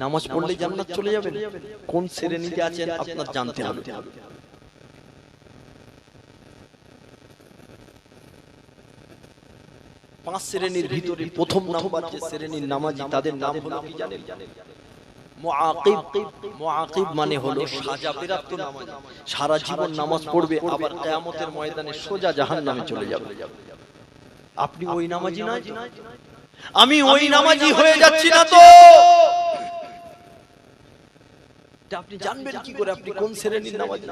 নামাজ পড়লে জান্নাত চলে যাবেন? কোন শ্রেণীতে আছেন আপনার জানতে হবে। 5 শ্রেণীর ভিতরে প্রথম নাম্বার যে শ্রেণীর নামাজি, তাদের নাম হলো কি জানেন? মুআকিব। মুআকিব মানে হলো সাজাপ্রাপ্ত নামাজি। সারা জীবন নামাজ পড়বে, আবার কিয়ামতের ময়দানে সোজা জাহান্নামে চলে যাবে। আপনি ওই নামাজি না? আমি ওই নামাজি হয়ে যাচ্ছি না তো? আপনি জানবেন কি করে আপনি কোন শ্রেণীর নামাজি?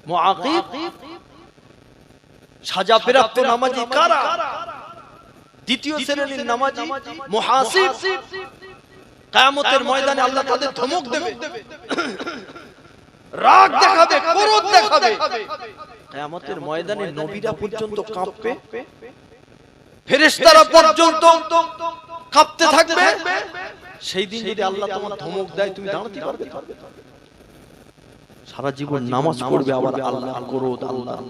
মুআকিব সাজাপ্রাপ্ত নামাজি কারা? দ্বিতীয় শ্রেণীর নামাজি মুহাসিব। কিয়ামতের ময়দানে আল্লাহ তাদের ধমক দেবে, রাগ দেখাবে, ক্রোধ দেখাবে। কিয়ামতের ময়দানে নবীরা পর্যন্ত কাঁপবে, ফেরেশতারা পর্যন্ত কাঁপতে থাকবে। সেই দিন যদি আল্লাহ তোমার ধমক দেয়, তুমি দাঁড়াতে পারবে? সারা জীবন নামাজ পড়বে, আবার আল্লাহর ক্রোধ, আল্লাহর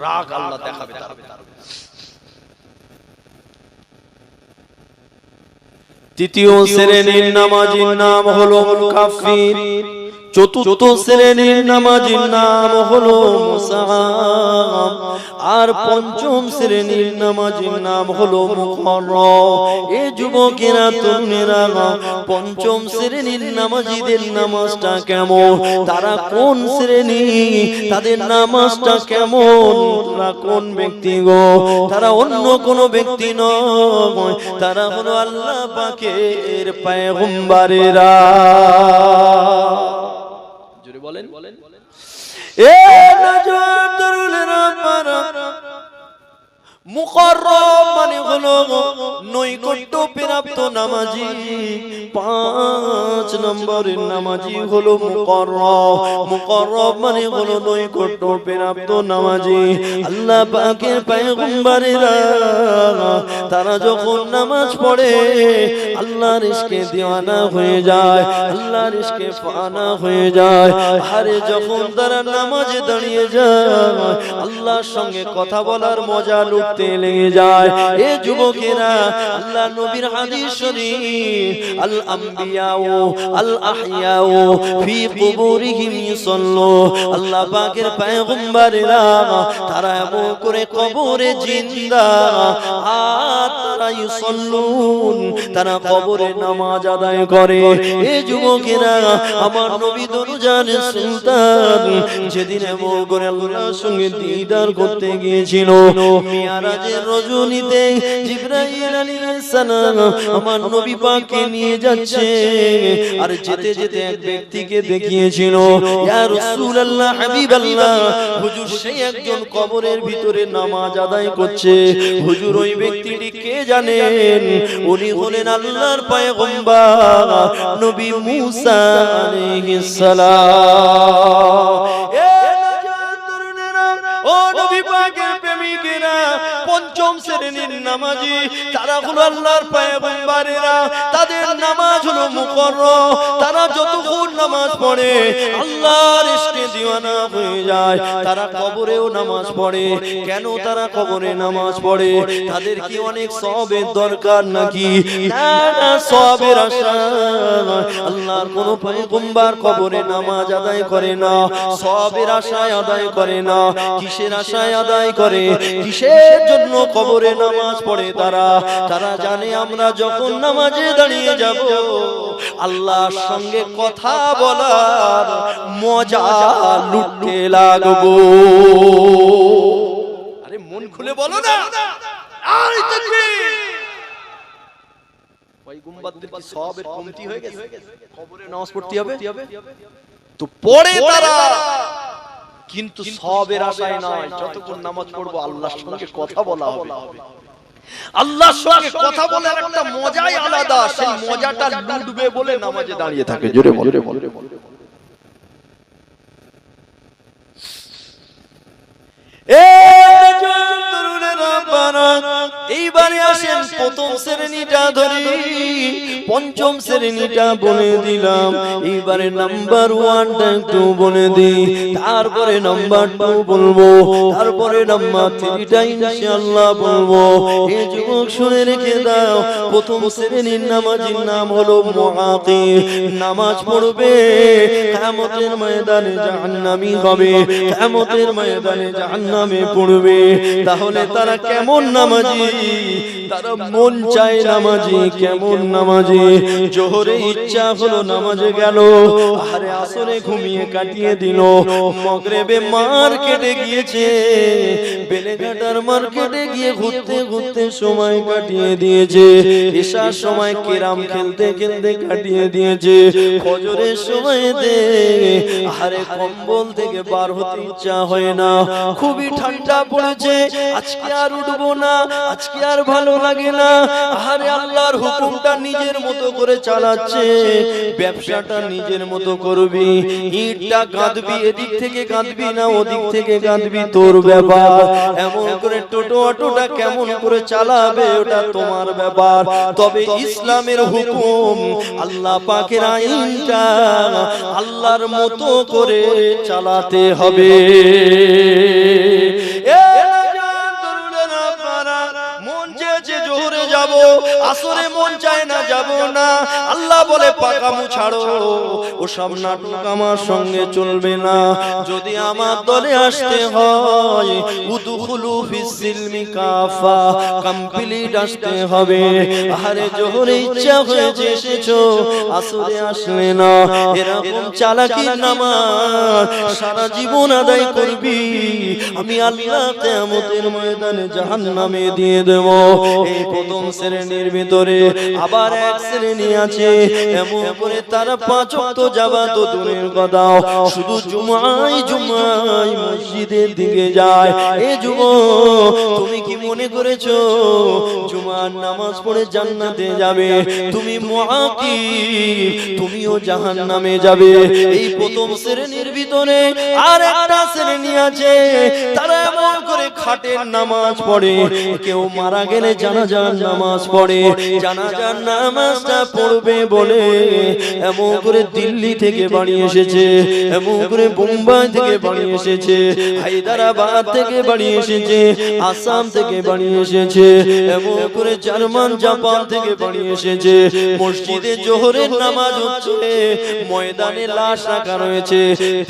রাগ আল্লাহ দেখাবে। তৃতীয় শ্রেণীর নামাজির নাম হলো মুকাফির। চতুর্থ শ্রেণীর নামাজীর নাম হলো মুসাব, আর পঞ্চম শ্রেণীর নামাজীর নাম হলো মুকাররম। এ যুবকেরা, তরুণেরা, পঞ্চম শ্রেণীর নামাজীদের নামাজটা কেমন? তারা কোন শ্রেণী? তাদের নামাজটা কেমন? তারা কোন ব্যক্তি গো? তারা অন্য কোন ব্যক্তি নয়, তারা হলো আল্লাহ পাকের পয়গম্বরেরা। জোরে বলেন। এ নজর তরুণেরা, মুকাররম মানে হলো নৈকট্য প্রাপ্ত নামাজি। 5 নম্বরের নামাজি হলো মুকাররম। মুকাররম মানে হলো নৈকট্য প্রাপ্ত নামাজি। আল্লাহ পাকের পয়গম্বরেরা তারা যখন নামাজ পড়ে আল্লাহর ইশকে দিওয়ানা হয়ে যায়, আল্লাহর ইশকে ফানা হয়ে যায়। আরে যখন তারা নামাজে দাঁড়িয়ে যায় আল্লাহর সঙ্গে কথা বলার মজা লুটতে লেগে যায়। এ যুবকেরা, আল্লাহ নবীর হাদিস শরীফ, আল আমবিয়াউ আল আহইয়াউ ফি কুবুরিহিম ইউসাল্লু, আল্লাহ পাকের পয়গম্বরেরা তারা এমন করে কবরে জিন্দা, আর তারা ইউসাল্লুন, তারা কবরে নামাজ আদায় করে। এ যুবকেরা, আমার নবী দরুজান সুলতান যেদিন এমন করে আল্লাহর সঙ্গে দিদার করতে গিয়েছিল, মিরাজের রজনীতে জিবরাইল আলাইহিস সালাম আমার নবী পাককে নিয়ে যাচ্ছে, আর যেতে যেতে এক ব্যক্তিকে দেখিয়েছিল, ইয়া রাসূলুল্লাহ, হাবিবাল্লাহ, হুজুর সেই একজন কবরের ভিতরে নামাজ আদায় করছে। হুজুর ওই ব্যক্তিটি কে জানেন? উনি হলেন আল্লাহর পয়গম্বর নবী মুসা আলাইহিস সালাম। ও নবী পাকের প্রেমিকেরা, পঞ্চম শ্রেণীর নামাজি তারা হলো আল্লাহর পয়গম্বরেরা, তাদের নামাজ হলো মুকাররম। তারা যতক্ষণ নামাজ পড়ে আল্লাহর ইশকে দিওয়ানা হয়ে যায়। তারা কবরেও নামাজ পড়ে। কেন তারা কবরে নামাজ পড়ে? তাদের কি অনেক সওয়াবের দরকার নাকি? না না, সওয়াবের আশা আল্লাহর কোন পয়গম্বর কবরে নামাজ আদায় করে না, সওয়াবের আশায় আদায় করে না। কিসের আশায় আদায় করে? কিসের জন্য কবরে নামাজ পড়ে? তারা জানে আমরা যখন নামাজে দাঁড়িয়ে যাব আল্লাহর সঙ্গে কথা বলার মজা লুটতে লাগবো। আরে মন খুলে বলো না, আয় তাকবীর। পয়গম্বরদের কি সওয়াবের কমতি হয়ে গেছে? কবরে নামাজ পড়তে হবে তো পড়ে তারা, কিন্তু সওয়াবের আশায় নয়। যতক্ষণ নামাজ পড়বো আল্লাহর সঙ্গে কথা বলা হবে। আল্লাহর সঙ্গে কথা বলার একটা মজাই আলাদা, সেই মজাটা লুটবে বলে নামাজে দাঁড়িয়ে থাকে। জোরে বলে। এইবারে আসেন প্রথম শ্রেণীটা ধরি, পঞ্চম শ্রেণীটা বলে দিলাম। এইবারে নাম্বার 1টা একটু বলে দিই, তারপরে নাম্বার 2 বলবো, তারপরে নাম্বার 3টা ইনশাআল্লাহ বলবো। এই যুবক শুনে রেখে দাও, প্রথম শ্রেণীর নামাজীর নাম হলো মুআকিব। নামাজ পড়বে, কিয়ামতের ময়দানে জাহান্নামী হবে, কিয়ামতের ময়দানে জাহান্নামে পড়বে। তাহলে তারা কেমন নামাজি? তারা মন চায় নামাজি। কেমন নামাজি? জোহরে ইচ্ছা হলো নামাজে গেল, আরে আসরে ঘুমিয়ে কাটিয়ে দিল, মাগরিবে মার্কেটে গিয়েছে, বেলেঘাটার মার্কেটে গিয়ে ঘুরতে ঘুরতে সময় কাটিয়ে দিয়েছে, ঈশার সময় কেরাম খেলতে খেলতে কাটিয়ে দিয়েছে, ফজরের সময়তে আরে কম্বল থেকে বার হতে ইচ্ছা হয় না, খুবই ঠান্ডা পড়েছে, আজকে আর উঠবো না, আজকে আর ভালো লাগে না। আরে আল্লাহর হুকুমটা নিজের মতো করে চালাচ্ছে, ব্যবসাটা নিজের মতো করবি, ইটটা গাঁথবি, এদিক থেকে গাঁথবি না ওদিক থেকে গাঁথবি, তোর ব্যাপার। এমন করে টোটো অটোটা কেমন করে চালাবে ওটা তোমার ব্যাপার। তবে ইসলামের হুকুম, আল্লাহ পাকের আইনটা আল্লাহর মতো করে চালাতে হবে। মন চেয়েছে জোহরে যাব, আসরে মন চায় না যাব না। আল্লাহ বলে পাকামু ছাড়ো, ও সব নাটক আমার সঙ্গে চলবে না। যদি আমার দলে আসতে হয় উদখুলু ফিস সিলমি কাফা, কমপ্লিট আসতে হবে। আরে জোহরে ইচ্ছা হয়েছে এসেছো, আসরে আসলে না, এরকম চালাকির নামাজ সারা জীবন আদায় করবি, আমি আল্লাহ কিয়ামতের ময়দানে জাহান্নামে দিয়ে দেব। এই প্রথম শ্রেণীর ভিতরে আবার এক শ্রেণী আছে, এমন করে তারা 5 ওয়াক্ত যাওয়া তো দূরের কথা, শুধু জুমায় জুমায় মসজিদের দিকে যায়। এ যুবক, তুমি কি মনে করেছো জুমার নামাজ পড়ে জান্নাতে যাবে? তুমি মুআকিব, তুমিও জাহান্নামে যাবে। এই প্রথম শ্রেণীর ভিতরে আর একটা শ্রেণী আছে, তারা এমন করে খাটের নামাজ পড়ে, কেউ মারা গেলে জানাজার নামাজ পড়ে, জানাজার নামাজটা পড়বে বলে এমন করে দিল্লি থেকে বাড়ি এসেছে, এমন করে বোম্বাই থেকে বাড়ি এসেছে, হায়দ্রাবাদ থেকে বাড়ি এসেছে, আসাম থেকে বাড়ি এসেছে, এমন করে জার্মান জাপান থেকে বাড়ি এসেছে। মসজিদে জোহরের নামাজ হচ্ছে, ময়দানে লাশ রাখা রয়েছে,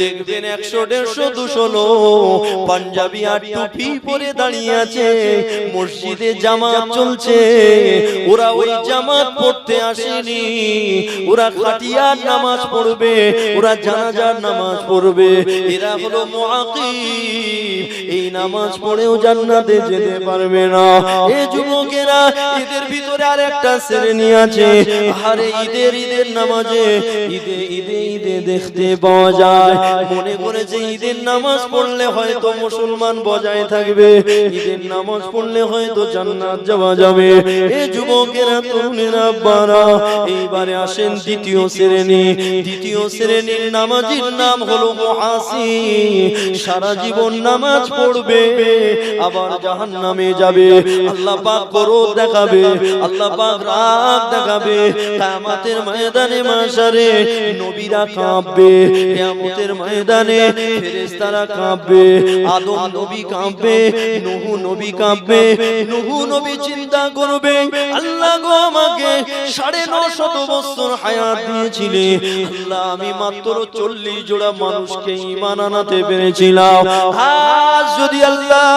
দেখবেন 100, 150, 200 লোক পাঞ্জাবি আর টুপি পরে দাঁড়িয়ে আছে। মসজিদে জামাত চলছে, ওরা ওই জামাত পড়তে আসেনি, ওরা খাটিয়ার নামাজ পড়বে, ওরা জানাজার নামাজ পড়বে। এরা হলো মুআকিব, এই নামাজ পড়েও জান্নাতে যেতে পারবে না। এই যুবকেরা, এদের ভিতরে আর একটা শ্রেণী আছে, আরে ঈদের নামাজে ঈদে দেখতে পাওয়া যায়, মনে করে যে ঈদের নামাজ পড়লে হয়তো মুসলমান বজায় থাকবে, ঈদের নামাজ পড়লে হয়তো জান্নাত যাওয়া যাবে। এই যুবকেরা, তরুণেরা, আব্বারা, এইবারে আসেন দ্বিতীয় শ্রেণী। দ্বিতীয় শ্রেণীর নামাজির নাম হলো মুহাসিন, সারা জীবন নামাজ পড়বে আবার জাহান্নামে যাবে। আল্লাহ পাক গরব দেখাবে, আল্লাহ পাক রাগ দেখাবে। কিয়ামতের ময়দানে মাশারে নবীরা কাঁপবে, কিয়ামতের ময়দানে ফেরেশতারা কাঁপবে, আদম নবী কাঁপবে, নূহ নবী কাঁপবে। নূহ নবী চিন্তা করবে, আল্লাহ গো, আমাকে 950 বছর হায়াত দিয়েছিলে, আল্লাহ আমি মাত্র 40 জোড়া মানুষকে ঈমান আনাতে পেরেছিলাম। আজ যদি আল্লাহ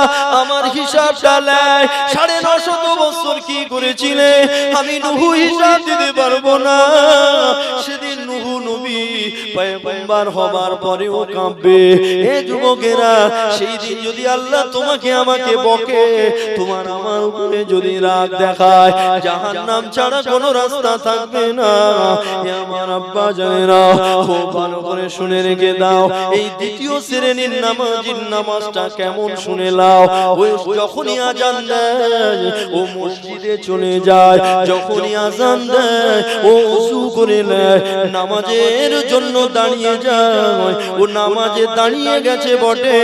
আমার হিসাবটা নেয়, 950 বছর কি করেছিলে আমি নূহ হিসাব দিতে পারবো না। সেদিন নূহ নবী পয়গম্বর হবার পরেও কাঁপবে। এ যুবকেরা, সেই দিন যদি আল্লাহ তোমাকে আমাকে বকে, তোমার আমার উপরে যদি রাগ দেখায়, জাহান্নাম ছাড়া কোনো রাস্তা থাকবে না। এ আমার আব্বা জানেরা, খুব ভালো করে শুনে রেখে দাও। এই দ্বিতীয় শ্রেণীর নামাজির নামাজটা কেমন শুনে নাও। ওই যখনই আজান দেয় ও মসজিদে চলে যায়, যখনই আজান দেয় ও ওযু করে নেয়, নামাজের জন্য দাঁড়িয়ে যায়। ও নামাজে দাঁড়িয়ে গেছে বটে,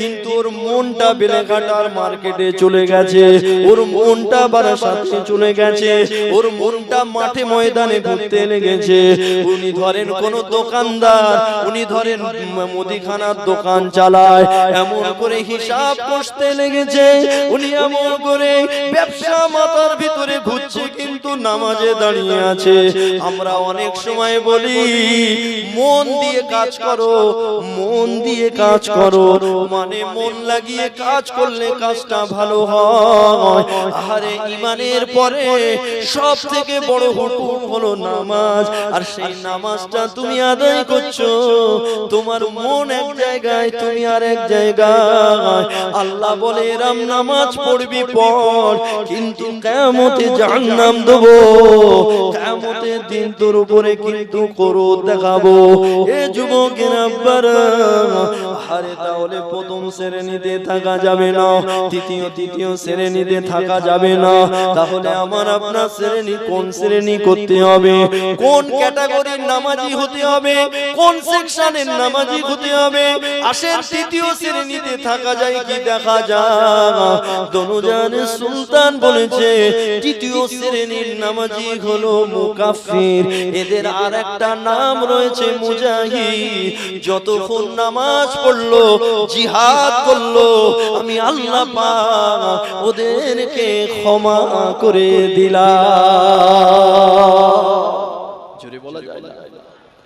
কিন্তু ওর মনটা বেলেঘাটার মার্কেটে চলে গেছে, ওর মনটা বারাসাতে চলে গেছে, ওর মনটা মাঠে ময়দানে ঘুরতে লেগেছে। উনি ধরেন কোন দোকানদার, উনি ধরেন মুদিখানার দোকান চালায়, এমন করে হিসাব কষতে লেগেছে, উনি এমন করে ব্যবসা মাথার ভিতরে ঘুরছে, কিন্তু নামাজে দাঁড়িয়ে আছে। আমরা অনেক সময় বলি মন দিয়ে কাজ করো, মন দিয়ে কাজ করো, মানে মন লাগিয়ে কাজ করলে কাজটা ভালো হয়। আরে ঈমানের পরে সব থেকে বড় হুকুম হলো নামাজ, আর সেই নামাজটা তুমি আদায় করছো, তোমার মন এক জায়গায়, তুমি আর এক জায়গায়। আল্লাহ বলে এরম নামাজ পড়বি পড়, কিন্তু কিয়ামতে জাহান্নাম দেবো, কিয়ামতের দিন তোর উপরে কিন্তু করো দেখাবো। এ যুবকের আব্বারা, আরে তাহলে প্রথম শ্রেণীতে থাকা যাবে না, তৃতীয় শ্রেণীতে থাকা যাবে না, তাহলে আমার আপনার শ্রেণী কোন শ্রেণী করতে হবে, কোন ক্যাটাগরির নামাজি হতে হবে, কোন সেকশনের নামাজি হতে হবে। আসেন তৃতীয় শ্রেণীতে থাকা যায় কি দেখা যায়। দনুজানের সুলতান বলেছে তৃতীয় শ্রেণীর নামাজি হলো মুকাফির। এদের আর একটা নাম রয়েছে রয়েছে মুজাহিদ, যতক্ষণ নামাজ পড়লো জিহাদ করলো আমি আল্লাহ পাক ওদেরকে ক্ষমা করে দিলাম। জোরে বলা যায় না?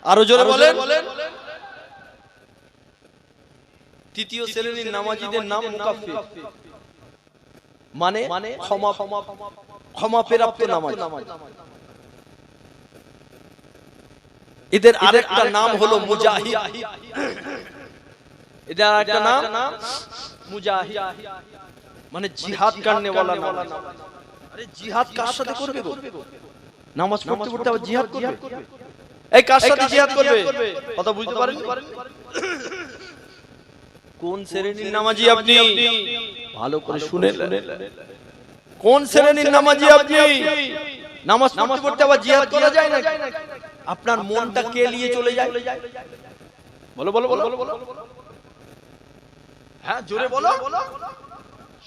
আরো জোরে বলেন। তৃতীয় শ্রেণীর নামাজীদের নাম মুকাফফির, মানে ক্ষমা প্রাপ্ত নামাজ। এদের আরেকটা নাম হলো মুজাহিদ। এদের আরেকটা নাম মুজাহিদ, মানে জিহাদ করনে वाला নাম। আরে জিহাদ কার সাথে করবে গো? নামাজ পড়তে পড়তে আবার জিহাদ করবে? এই কার সাথে জিহাদ করবে? কথা বুঝতে পারেন? কোন শ্রেণীর নামাজি আপনি? ভালো করে শুনেন। কোন শ্রেণীর নামাজি আপনি? নামাজ পড়তে পড়তে আবার জিহাদ করা যায় না? আপনার মনটা কে নিয়ে চলে যায়? বলো বলো বলো বলো। হ্যাঁ জোরে বলো।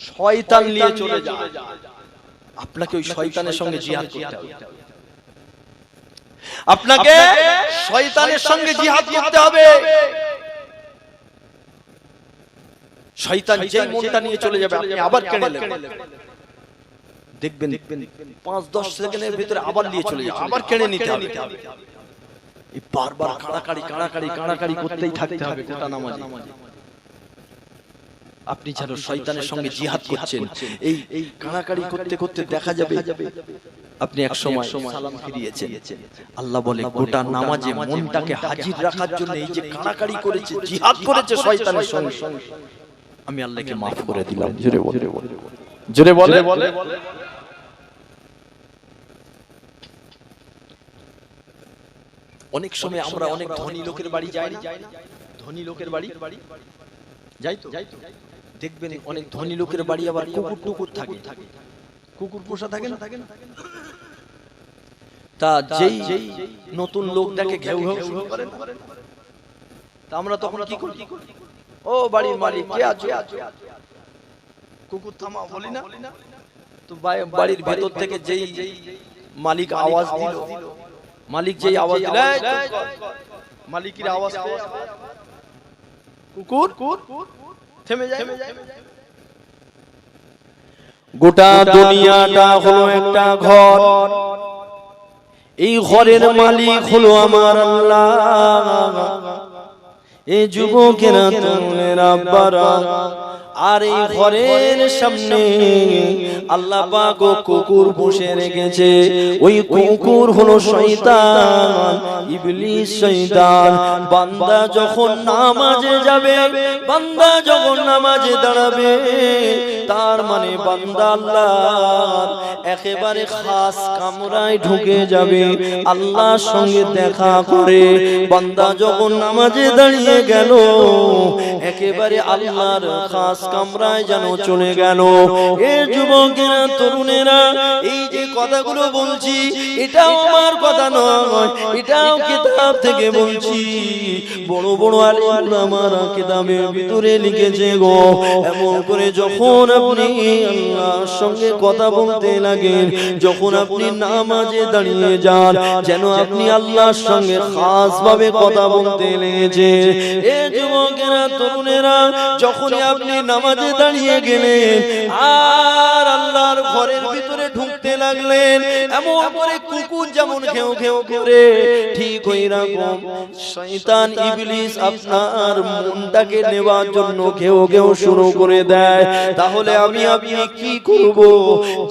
শয়তান নিয়ে চলে যায়। আপনাকে ওই শয়তানের সঙ্গে জিহাদ করতে হবে। আপনাকে শয়তানের সঙ্গে জিহাদ করতে হবে। শয়তান যেই মনটা নিয়ে চলে যাবে আপনি আবার কেড়ে নেবেন। দেখবেন 5-10 সেকেন্ডের ভিতরে আবার নিয়ে চলে যাবে, আবার কেড়ে নিতে হবে। এই বারবার কাড়াকাড়ি করতেই থাকতে হবে গোটা নামাজে। আপনি যেন শয়তানের সঙ্গে জিহাদ করছেন, এই কাড়াকাড়ি করতে করতে দেখা যাবে আপনি এক সময় সালাম ফিরিয়েছেন। আল্লাহ বলে গোটা নামাজে মনটাকে হাজির রাখার জন্য এই যে কাড়াকাড়ি করেছে, জিহাদ করেছে শয়তানের সঙ্গে, আমি আল্লাহকে মাফ করে দিলাম। জোরে বলে জোরে বলে। অনেক সময় আমরা অনেক ধনী লোকের বাড়ি যাই না? ধনী লোকের বাড়ি যাই তো, দেখবেন অনেক ধনী লোকের বাড়ি আবার কুকুর টুকুর থাকে, কুকুর পোষা থাকে না? তা যেই নতুন লোকটাকে ঘেউ ঘেউ শুরু করে, তা আমরা তখন কি করি? ও বাড়ির মালিক কে আছো? কুকুর থামা বলি না? তো বাড়ির ভেতর থেকে যেই মালিক আওয়াজ দিল, মালিক যেই আওয়াজ দিল, মালিকের আওয়াজ কুকুর থেমে যায়। গোটা দুনিয়াটা হলো একটা ঘর, এই ঘরের মালিক হলো আমার আল্লাহ। এই যুবকেরা তোমরা আব্বারা, আর এই ঘরের সামনে আল্লাহ পাক কুকুর বসে রেখেছে। ওই কুকুর হলো শয়তান, ইবলিস শয়তান। বান্দা যখন নামাজে যাবে, বান্দা যখন নামাজে দাঁড়াবে, তার মানে বান্দা আল্লাহর একেবারে খাস কামরায় ঢুকে যাবে, আল্লাহর সঙ্গে দেখা করে। বান্দা যখন নামাজে দাঁড়িয়ে গেল, একেবারে আল্লাহর খাস কামরায় যেন চলে গেল। এ যুবকেরা তরুণেরা, এই যে কথাগুলো বলছি এটাও আমার কথা নয়, এটাও কিতাব থেকে বলছি। বড় বড় আলেম ওলামারা কিতাবের ভিতরে লিখেছে গো, এমন করে যখন আপনি আল্লাহর সঙ্গে কথা বলতে লাগেন, যখন আপনি নামাজে দাঁড়িয়ে যান, যেন আপনি আল্লাহর সঙ্গে খাস ভাবে কথা বলতে লেগেছেন। এ যুবকেরা তরুণেরা, যখনই আপনি নামাজে দাঁড়িয়ে গেলেন আর আল্লাহর ঘরের ভিতরে ঢুকতে লাগলেন, এমন করে কুকুর যেমন ঘেউ ঘেউ করে, ঠিক ওই রকম শয়তান ইবলিস আপনার মনটাকে নেওয়ার জন্য ঘেউ ঘেউ শুরু করে দেয়। তাহলে আমি আপনি কি করব?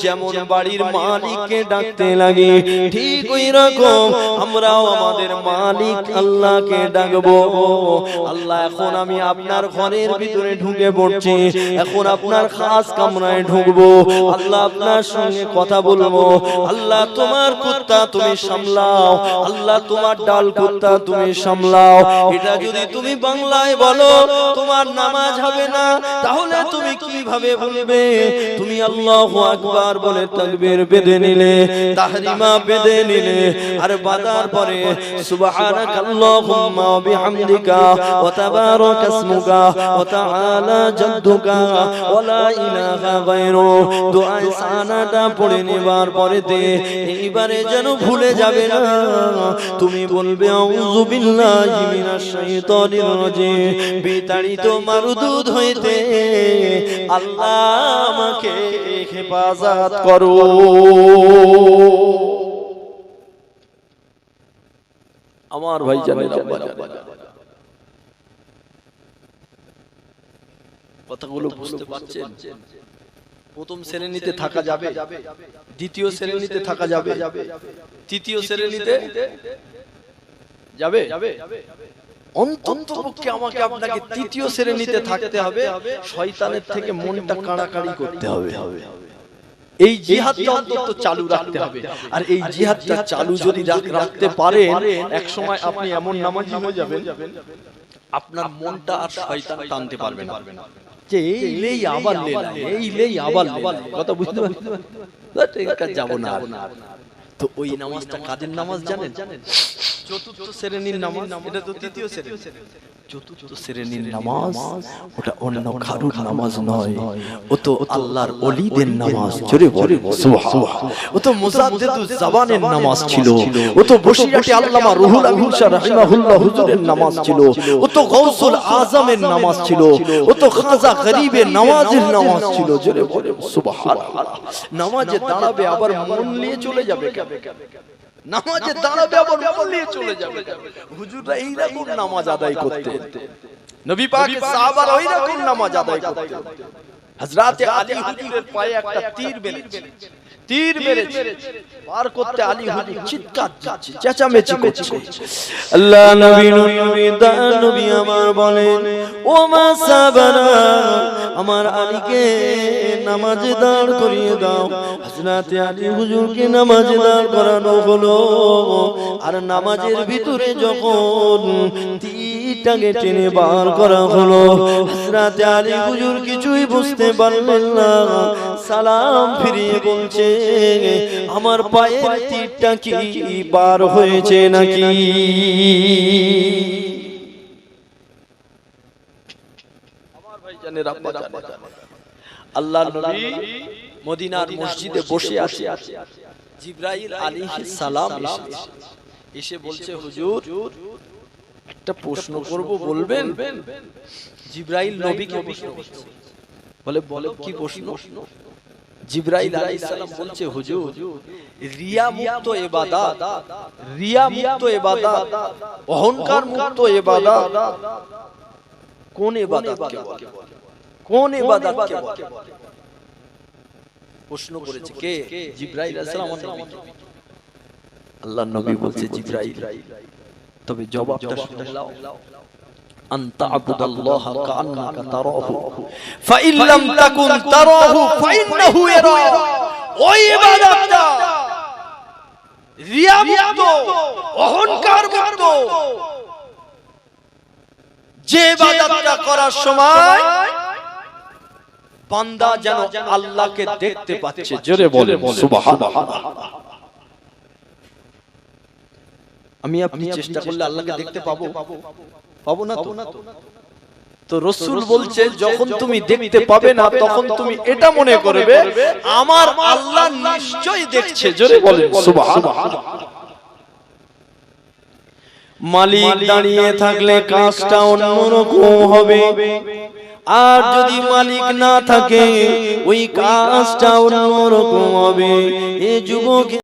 যেমন বাড়ির মালিককে ডাকতে লাগে, ঠিক ওই রকম আমরাও আমাদের মালিক আল্লাহকে ডাকবো। আল্লাহ, এখন আমি আপনার ঘরের ভিতরে ঢুকে পড়ছি, এখন আপনার খাস কামরায় ঢুকবো, আল্লাহ আপনার সঙ্গে কথা বলবো। আল্লাহ, তোমার কুত্তা তুমি সামলাও, আল্লাহ তোমার ডাল কুত্তা তুমি সামলাও। এটা যদি তুমি বাংলায় বলো তোমার নামাজ হবে না, তাহলে তুমি কিভাবে বলবে? তুমি আল্লাহু আকবার বলে তাকবীর বেঁধে নিলে, তাহরিমা বেঁধে নিলে, আর বাদার পরে সুবহানাকাল্লাহুম্মা ওয়া বিহামদিকা ওয়া তাবারাকা ইসমুকা ওয়া তাআলা জাদ্দুকা ওয়া লা ইলাহা গায়রু, দুআয়ে সানাটা পড়ে নেবা। পড়বার পরেতে এইবারে যেন ভুলে যাবে না, তুমি বলবে আউযু বিল্লাহি মিনাশ শাইতানির রাজিম, বিতাড়িত মারদুদ হইতে আল্লাহ আমাকে হেফাজত করো। আমার ভাই জানেন, কথাগুলো বুঝতে পারছেন? প্রথম শ্রেণীতে থাকা যাবে, দ্বিতীয় শ্রেণীতে থাকা যাবে, তৃতীয় শ্রেণীতে যাবে। অন্ততপক্ষে আমাকে আপনাকে তৃতীয় শ্রেণীতে থাকতে হবে, শয়তানের থেকে মনটা কাড়াকাড়ি করতে হবে। এই জিহাদটা অন্তত চালু রাখতে হবে। আর এই জিহাদটা চালু যদি রাখতে পারেন, এক সময় আপনি এমন নামাজি হয়ে যাবেন, আপনার মনটা আর শয়তান টানতে পারবে না, যে এইলেই আবার লেলা, এইলেই আবার লেলা। কথা বুঝতে পারছেন? যাব না। তো ওই নামাজটা কাদের নামাজ জানেন? চতুর্থ শ্রেণীর নামাজ। এটা তো তৃতীয় শ্রেণী। চতুর্থ শ্রেণীর নামাজ ওটা অন্য কারুর নামাজ নয়, ও তো আল্লাহর ওলিদের নামাজ। জোরে বলে সুবহানাল্লাহ। ও তো মুজাদ্দিদুজ জামানের নামাজ ছিল, ও তো বসিরাটি আল্লামা রুহুল আমিন শাহ রাহিমাহুল্লাহ হুজুরের নামাজ ছিল, ও তো গাউসুল আজমের নামাজ ছিল, ও তো খাজা গরিবের নামাজের নামাজ ছিল। জোরে বলে সুবহানাল্লাহ। নামাজে দাঁড়াবে আবার মন নিয়ে চলে যাবে, নামাজে দাঁড়াবে আবার মন নিয়ে চলে যাবে। হুজুররা এইরকম নামাজ আদায় করতেন, নবী পাকের সাহাবারা ওইরকম নামাজ আদায় করতেন। হযরতে আলী হুজুরের পায়ে একটা তীর মেরেছে, তীর মেরেছে, পার করতে আলী হুজুর চিৎকার দিচ্ছে, চেঁচামেচি করছে। আল্লাহ নবী নবী আমার বলেন, ও মা সাবারা, আমার আলীকে নামাজে দাঁড় করিয়ে দাও। হযরতে আলী হুজুরকে নামাজে দাঁড় করানো হলো, আর নামাজের ভিতরে যখন তীরটাকে টেনে বার করা হলো, হযরতে আলী হুজুর কিছুই বুঝতে পারলেন না, সালাম ফিরিয়ে বলছে, আমার পায়ের তীরটা কি বার হয়েছে নাকি? আমার ভাইজানের আব্বা জানে, আল্লাহর নবী মদিনার মসজিদে বসে আছে, জিবরাইল আলাইহিস সালাম এসে বলছে, হুজুর একটা প্রশ্ন করব, বলবেন? জিবরাইল নবীকে প্রশ্ন করছে, বলে কি প্রশ্ন? জিবরাইল আলাইহিস সালাম বলছে, হুজুর রিয়া মুক্ত ইবাদত, রিয়া মুক্ত ইবাদত, অহংকার মুক্ত ইবাদত কোন ইবাদতকে বলে? কোন ইবাদতকে বলে? প্রশ্ন করেছে কে? জিবরাইল আলাইহিস সালাম। আল্লাহর নবী বলছে, জিবরাইল তবে জবাবটা শুনে নাও, আনতা আবুদাল্লাহ কাআন্নাকা তারাহু ফাইন লাম তাকুন তারাহু ফাইন্নাহু ইয়ারা। ওই ইবাদতটা রিয়া মুক্ত, অহংকার মুক্ত, যে ইবাদতটা করার সময় বান্দা যেন আল্লাহকে দেখতে পাচ্ছে। জোরে বলেন সুবহানাল্লাহ। আমি আপনি চেষ্টা করলে আল্লাহকে দেখতে পাবো? পাবো না তো। তো রাসূল বলছে, যখন তুমি দেখতে পাবে না, তখন তুমি এটা মনে করবে আমার আল্লাহ নিশ্চয়ই দেখছে। জোরে বলেন সুবহানাল্লাহ। মালিক দাঁড়িয়ে থাকলে কাজটা অন্যরকম হবে, আর যদি মালিক না থাকে ওই কাজটা অন্যরকম হবে। এই যুবক